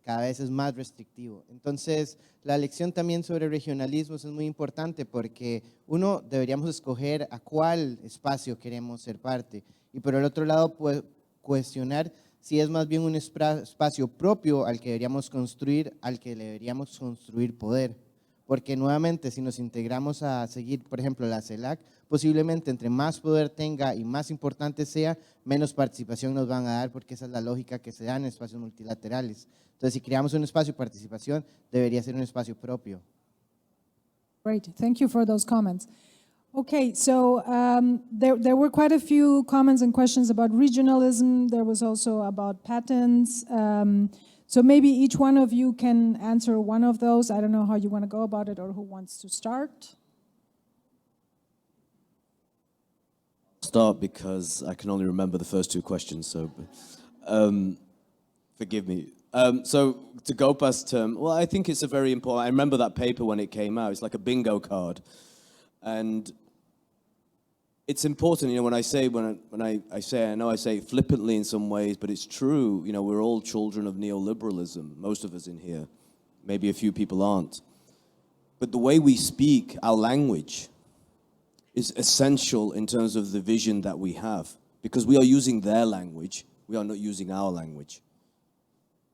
Cada vez es más restrictivo. Entonces, la lección también sobre regionalismos es muy importante porque uno, deberíamos escoger a cuál espacio queremos ser parte y por el otro lado, pues, cuestionar si es más bien un espacio propio al que deberíamos construir, al que deberíamos construir poder. Porque nuevamente, si nos integramos a seguir, por ejemplo, la CELAC, posiblemente entre más poder tenga y más importante sea, menos participación nos van a dar, porque esa es la lógica que se da en espacios multilaterales. Entonces, si creamos un espacio de participación, debería ser un espacio propio. Great, thank you for those comments. Okay, so there were quite a few comments and questions about regionalism. There was also about patents. So maybe each one of you can answer one of those. I don't know how you want to go about it or who wants to start. Start because I can only remember the first two questions, so forgive me. So to go past well, I think it's a very important, I remember that paper when it came out, it's like a bingo card. And it's important, you know, when I say I know I say it flippantly in some ways, but it's true, you know, we're all children of neoliberalism, most of us in here, maybe a few people aren't. But the way we speak, our language, is essential in terms of the vision that we have, because we are using their language, we are not using our language.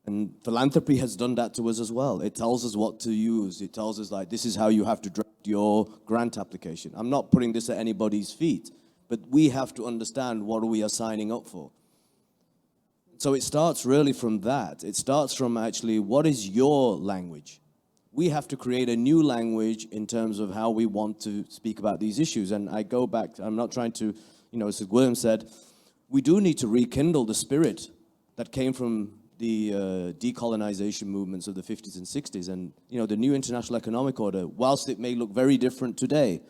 And philanthropy has done that to us as well. It tells us what to use. It tells us, like, this is how you have to draft your grant application. I'm not putting this at anybody's feet, but we have to understand what we are signing up for. So it starts really from that. It starts from actually, what is your language? We have to create a new language in terms of how we want to speak about these issues. And I go back, I'm not trying to, as Guillaume said, we do need to rekindle the spirit that came from the decolonization movements of the 50s and 60s. And, the new international economic order, whilst it may look very different today,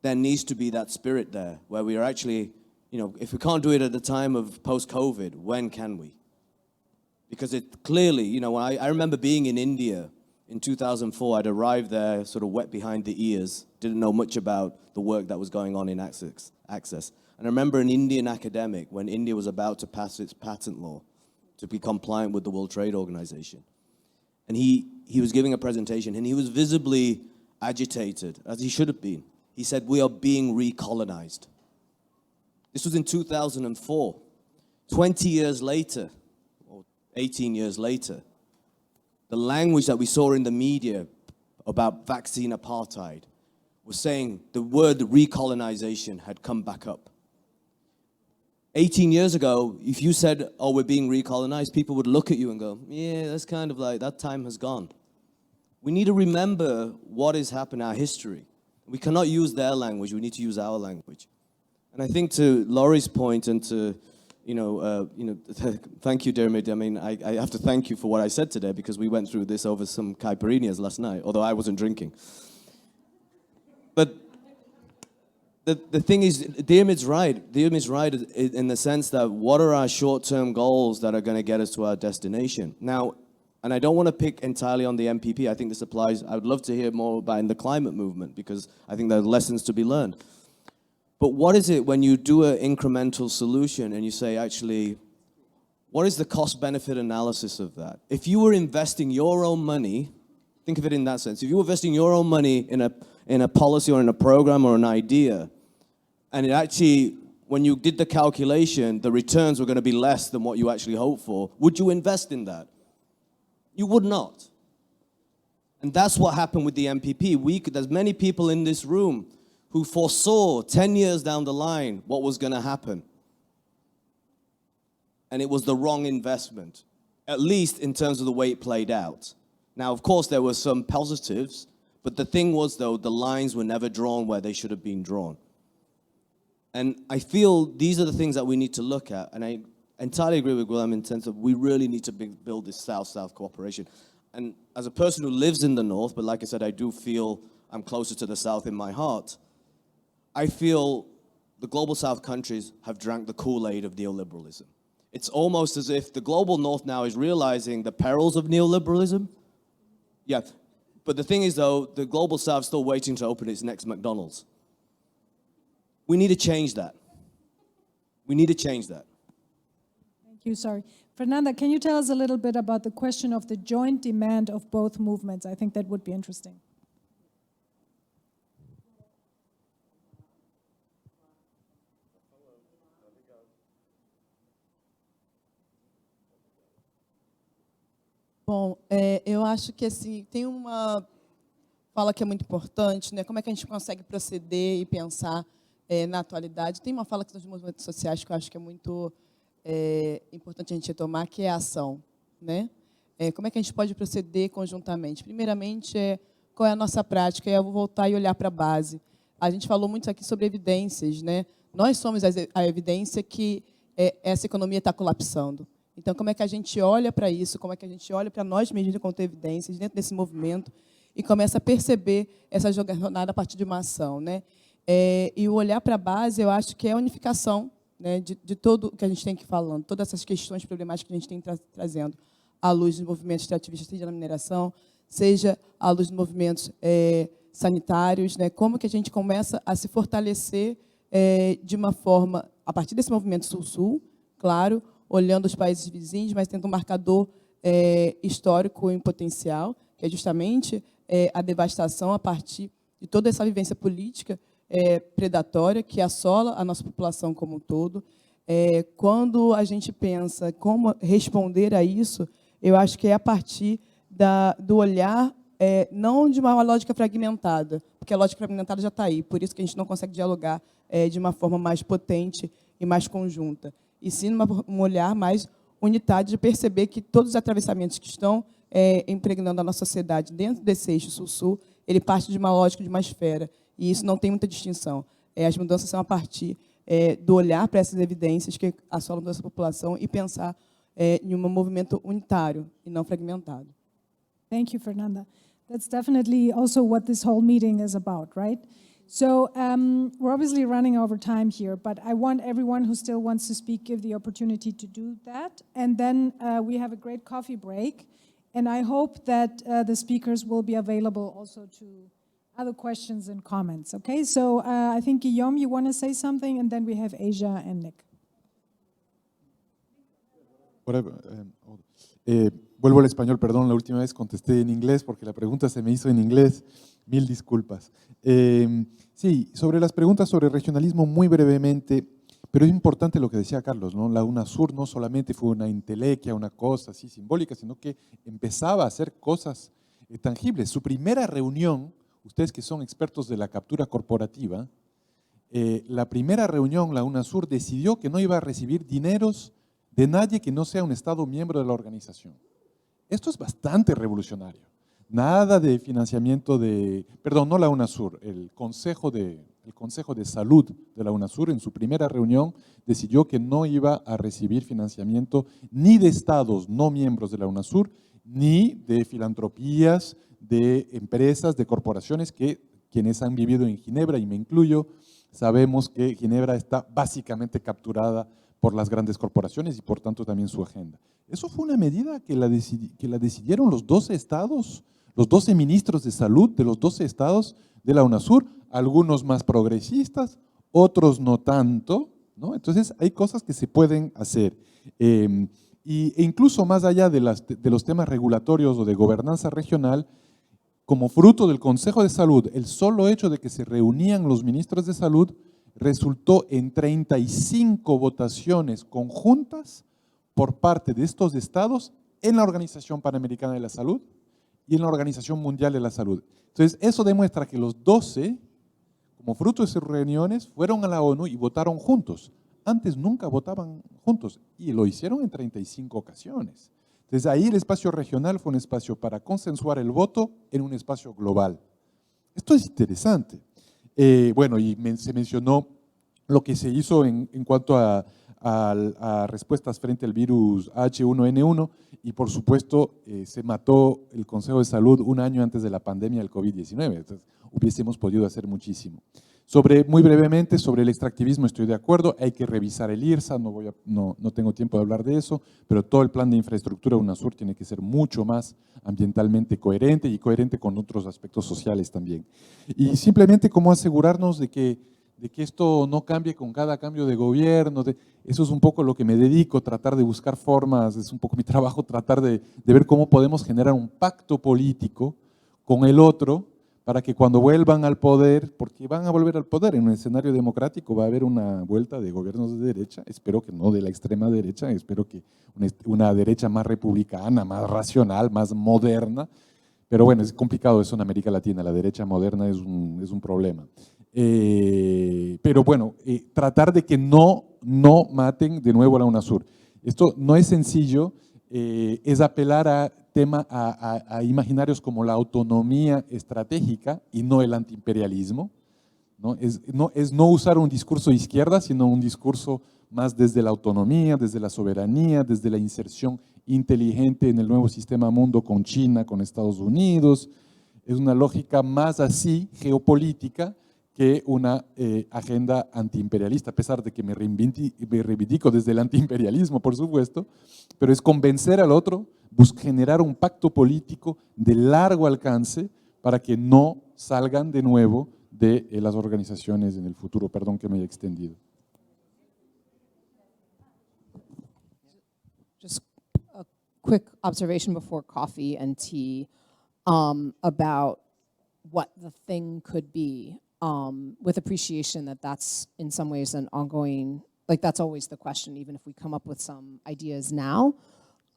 there needs to be that spirit there where we are actually, if we can't do it at the time of post-COVID, when can we? Because it clearly, I remember being in India in 2004. I'd arrived there sort of wet behind the ears, didn't know much about the work that was going on in access. And I remember an Indian academic when India was about to pass its patent law to be compliant with the World Trade Organization. And he was giving a presentation, and he was visibly agitated, as he should have been. He said, we are being recolonized. This was in 2004. 20 years later, or 18 years later, the language that we saw in the media about vaccine apartheid was saying the word recolonization had come back up. 18 years ago, if you said, oh, we're being recolonized, people would look at you and go, yeah, that's kind of like, that time has gone. We need to remember what has happened in our history. We cannot use their language, we need to use our language. And I think to Laurie's point and to, thank you, Dearden. I mean, I have to thank you for what I said today because we went through this over some caipirinhas last night, although I wasn't drinking. But the thing is, Dearden's right. Dearden's right in the sense that what are our short-term goals that are going to get us to our destination? Now, and I don't want to pick entirely on the MPP. I think this applies. I would love to hear more about in the climate movement because I think there are lessons to be learned. But what is it when you do an incremental solution and you say, actually, what is the cost-benefit analysis of that? If you were investing your own money, think of it in that sense. If you were investing your own money in a policy or in a program or an idea, and it actually, when you did the calculation, the returns were going to be less than what you actually hoped for, would you invest in that? You would not. And that's what happened with the MPP. There's many people in this room who foresaw 10 years down the line what was going to happen. And it was the wrong investment, at least in terms of the way it played out. Now, of course, there were some positives, but the thing was, though, the lines were never drawn where they should have been drawn. And I feel these are the things that we need to look at. And I entirely agree with Guillaume in terms of we really need to build this South-South cooperation. And as a person who lives in the North, but like I said, I do feel I'm closer to the South in my heart, I feel the Global South countries have drank the Kool-Aid of neoliberalism. It's almost as if the Global North now is realizing the perils of neoliberalism. Yeah, but the thing is, though, the Global South is still waiting to open its next McDonald's. We need to change that. We need to change that. Thank you, sorry. Fernanda, can you tell us a little bit about the question of the joint demand of both movements? I think that would be interesting. Bom, eu acho que assim, tem uma fala que é muito importante, né? Como é que a gente consegue proceder e pensar na atualidade? Tem uma fala que dos movimentos sociais que eu acho que é muito importante a gente retomar, que é a ação, né? Como é que a gente pode proceder conjuntamente? Primeiramente, qual é a nossa prática? Eu vou voltar e olhar para a base. A gente falou muito aqui sobre evidências, né? Nós somos a evidência que essa economia está colapsando. Então, como é que a gente olha para isso? Como é que a gente olha para nós mesmos enquanto evidências dentro desse movimento e começa a perceber essa jornada a partir de uma ação, né? E o olhar para a base, eu acho que é a unificação, né, de tudo o que a gente tem aqui falando, todas essas questões problemáticas que a gente tem trazendo à luz dos movimentos extrativistas, seja na mineração, seja à luz dos movimentos sanitários, né? Como que a gente começa a se fortalecer de uma forma, a partir desse movimento Sul-Sul, claro, olhando os países vizinhos, mas tendo um marcador histórico em potencial, que é justamente a devastação a partir de toda essa vivência política predatória que assola a nossa população como um todo. Quando a gente pensa como responder a isso, eu acho que é a partir do olhar, não de uma lógica fragmentada, porque a lógica fragmentada já está aí, por isso que a gente não consegue dialogar de uma forma mais potente e mais conjunta, e sim um olhar mais unitário de perceber que todos os atravessamentos que estão impregnando a nossa sociedade dentro desse eixo sul-sul, ele parte de uma lógica de uma esfera, e isso não tem muita distinção. As mudanças são a partir do olhar para essas evidências que assolam toda essa população e pensar em um movimento unitário e não fragmentado. Thank you, Fernanda. That's definitely also what this whole meeting is about, right? So we're obviously running over time here, but I want everyone who still wants to speak give the opportunity to do that. And then we have a great coffee break. And I hope that the speakers will be available also to other questions and comments, okay? So I think, Guillaume, you want to say something, and then we have Asia and Nick. Vuelvo al español, perdón, la última vez contesté en inglés porque la pregunta se me hizo en inglés, mil disculpas. Sí, sobre las preguntas sobre regionalismo muy brevemente, pero es importante lo que decía Carlos, ¿no? La UNASUR no solamente fue una entelequia, una cosa así simbólica, sino que empezaba a hacer cosas tangibles. Su primera reunión, ustedes que son expertos de la captura corporativa, la primera reunión, la UNASUR decidió que no iba a recibir dineros de nadie que no sea un Estado miembro de la organización. Esto es bastante revolucionario. Nada de financiamiento de, perdón, no la UNASUR, el Consejo de Salud de la UNASUR en su primera reunión decidió que no iba a recibir financiamiento ni de estados no miembros de la UNASUR, ni de filantropías, de empresas, de corporaciones que quienes han vivido en Ginebra, y me incluyo, sabemos que Ginebra está básicamente capturada por las grandes corporaciones y por tanto también su agenda. Eso fue una medida que la decidieron los 12 estados, los 12 ministros de salud de los 12 estados de la UNASUR, algunos más progresistas, otros no tanto, ¿no? Entonces hay cosas que se pueden hacer. E incluso más allá de los temas regulatorios o de gobernanza regional, como fruto del Consejo de Salud, el solo hecho de que se reunían los ministros de salud resultó en 35 votaciones conjuntas por parte de estos estados en la Organización Panamericana de la Salud y en la Organización Mundial de la Salud. Entonces, eso demuestra que los 12, como fruto de sus reuniones, fueron a la ONU y votaron juntos. Antes nunca votaban juntos y lo hicieron en 35 ocasiones. Entonces, ahí el espacio regional fue un espacio para consensuar el voto en un espacio global. Esto es interesante. Bueno, y se mencionó lo que se hizo en cuanto a respuestas frente al virus H1N1 y por supuesto se mató el Consejo de Salud un año antes de la pandemia del COVID-19, entonces hubiésemos podido hacer muchísimo. Muy brevemente, sobre el extractivismo estoy de acuerdo, hay que revisar el IRSA, no tengo tiempo de hablar de eso, pero todo el plan de infraestructura de UNASUR tiene que ser mucho más ambientalmente coherente y coherente con otros aspectos sociales también. Y simplemente cómo asegurarnos de que esto no cambie con cada cambio de gobierno, eso es un poco lo que me dedico, tratar de buscar formas, es un poco mi trabajo, tratar de ver cómo podemos generar un pacto político con el otro, para que cuando vuelvan al poder, porque van a volver al poder en un escenario democrático, va a haber una vuelta de gobiernos de derecha, espero que no de la extrema derecha, espero que una derecha más republicana, más racional, más moderna, pero bueno, es complicado eso en América Latina, la derecha moderna es un problema. Pero bueno, tratar de que no maten de nuevo a la UNASUR. Esto no es sencillo, es apelar a imaginarios como la autonomía estratégica y no el antiimperialismo, ¿no? Es no usar un discurso de izquierda, sino un discurso más desde la autonomía, desde la soberanía, desde la inserción inteligente en el nuevo sistema mundo con China, con Estados Unidos. Es una lógica más así, geopolítica, que una agenda antiimperialista, a pesar de que me reivindico desde el antiimperialismo, por supuesto, pero es convencer al otro, generar un pacto político de largo alcance para que no salgan de nuevo de las organizaciones en el futuro. Perdón que me haya extendido. Just a quick observation before coffee and tea about what the thing could be. With appreciation that that's in some ways an ongoing, like that's always the question, even if we come up with some ideas now.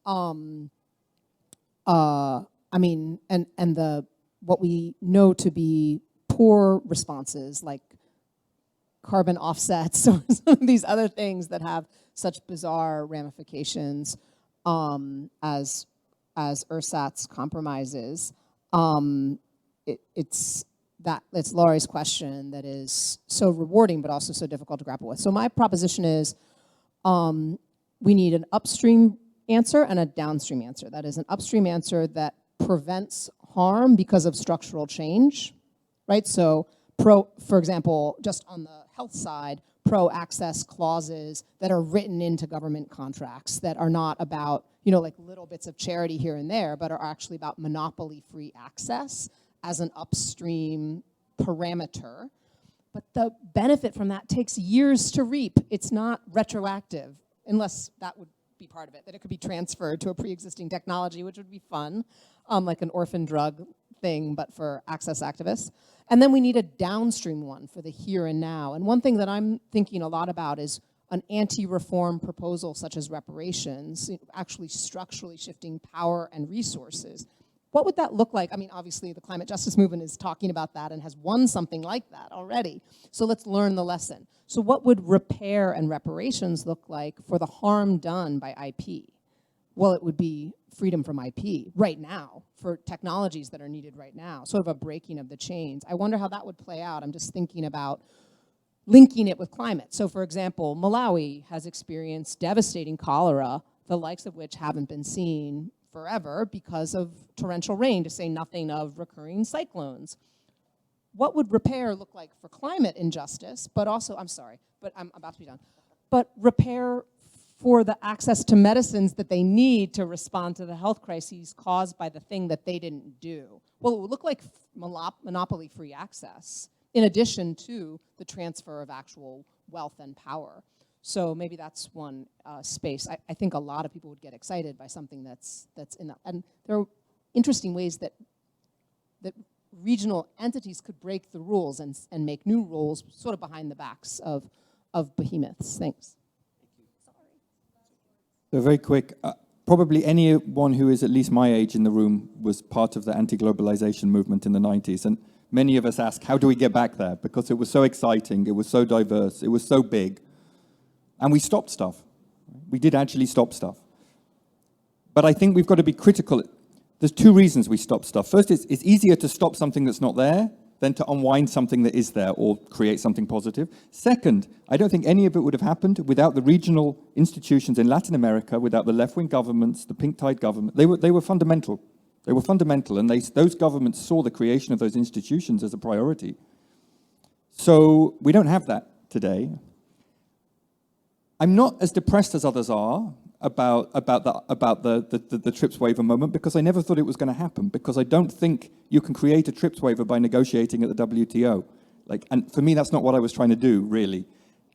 I mean, and what we know to be poor responses like carbon offsets or some of these other things that have such bizarre ramifications as ersatz compromises, it's Laurie's question that is so rewarding but also so difficult to grapple with. So my proposition is we need an upstream answer and a downstream answer. That is an upstream answer that prevents harm because of structural change, right? So for example, just on the health side, pro-access clauses that are written into government contracts that are not about, like little bits of charity here and there, but are actually about monopoly-free access as an upstream parameter. But the benefit from that takes years to reap. It's not retroactive, unless that would be part of it, that it could be transferred to a pre-existing technology, which would be fun, like an orphan drug thing, but for access activists. And then we need a downstream one for the here and now. And one thing that I'm thinking a lot about is an anti-reform proposal such as reparations, actually structurally shifting power and resources. What would that look like? I mean, obviously the climate justice movement is talking about that and has won something like that already. So let's learn the lesson. So what would repair and reparations look like for the harm done by IP? Well, it would be freedom from IP right now for technologies that are needed right now, sort of a breaking of the chains. I wonder how that would play out. I'm just thinking about linking it with climate. So for example, Malawi has experienced devastating cholera, the likes of which haven't been seen forever because of torrential rain, to say nothing of recurring cyclones. What would repair look like for climate injustice, but also, I'm sorry, but I'm about to be done, but repair for the access to medicines that they need to respond to the health crises caused by the thing that they didn't do? Well, it would look like monopoly-free access, in addition to the transfer of actual wealth and power. So maybe that's one space. I think a lot of people would get excited by something that's in that. And there are interesting ways that regional entities could break the rules and make new rules sort of behind the backs of behemoths. Thanks. So very quick, probably anyone who is at least my age in the room was part of the anti-globalization movement in the 90s. And many of us ask, how do we get back there? Because it was so exciting, it was so diverse, it was so big. And we stopped stuff. We did actually stop stuff. But I think we've got to be critical. There's two reasons we stop stuff. First, it's easier to stop something that's not there than to unwind something that is there or create something positive. Second, I don't think any of it would have happened without the regional institutions in Latin America, without the left-wing governments, the pink tide government. They were fundamental. They were fundamental, and those governments saw the creation of those institutions as a priority. So we don't have that today. I'm not as depressed as others are about the TRIPS waiver moment, because I never thought it was going to happen, because I don't think you can create a TRIPS waiver by negotiating at the WTO. And for me, that's not what I was trying to do, really.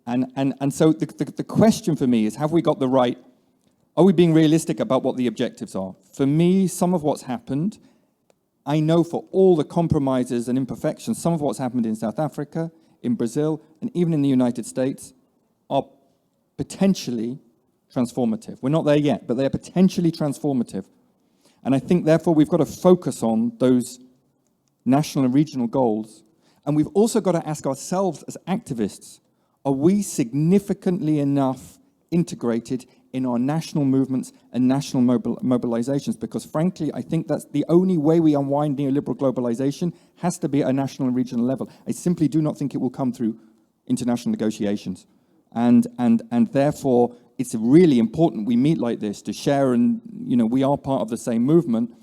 And so the question for me is, have we got the right, are we being realistic about what the objectives are? For me, some of what's happened, I know for all the compromises and imperfections, some of what's happened in South Africa, in Brazil, and even in the United States are potentially transformative. We're not there yet, but they're potentially transformative. And I think, therefore, we've got to focus on those national and regional goals. And we've also got to ask ourselves as activists, are we significantly enough integrated in our national movements and national mobilizations? Because frankly, I think that's the only way we unwind neoliberal globalization has to be at a national and regional level. I simply do not think it will come through international negotiations. And therefore, it's really important we meet like this to share, and we are part of the same movement,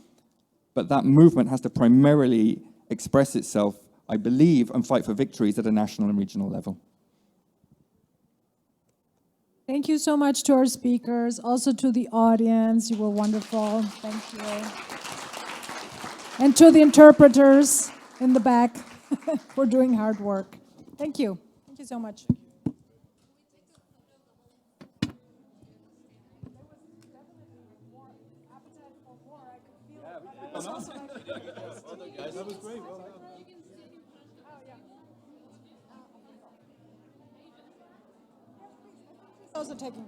but that movement has to primarily express itself, I believe, and fight for victories at a national and regional level. Thank you so much to our speakers, also to the audience. You were wonderful. Thank you. And to the interpreters in the back for doing hard work. Thank you. Thank you so much. That was great. Well done. Also taking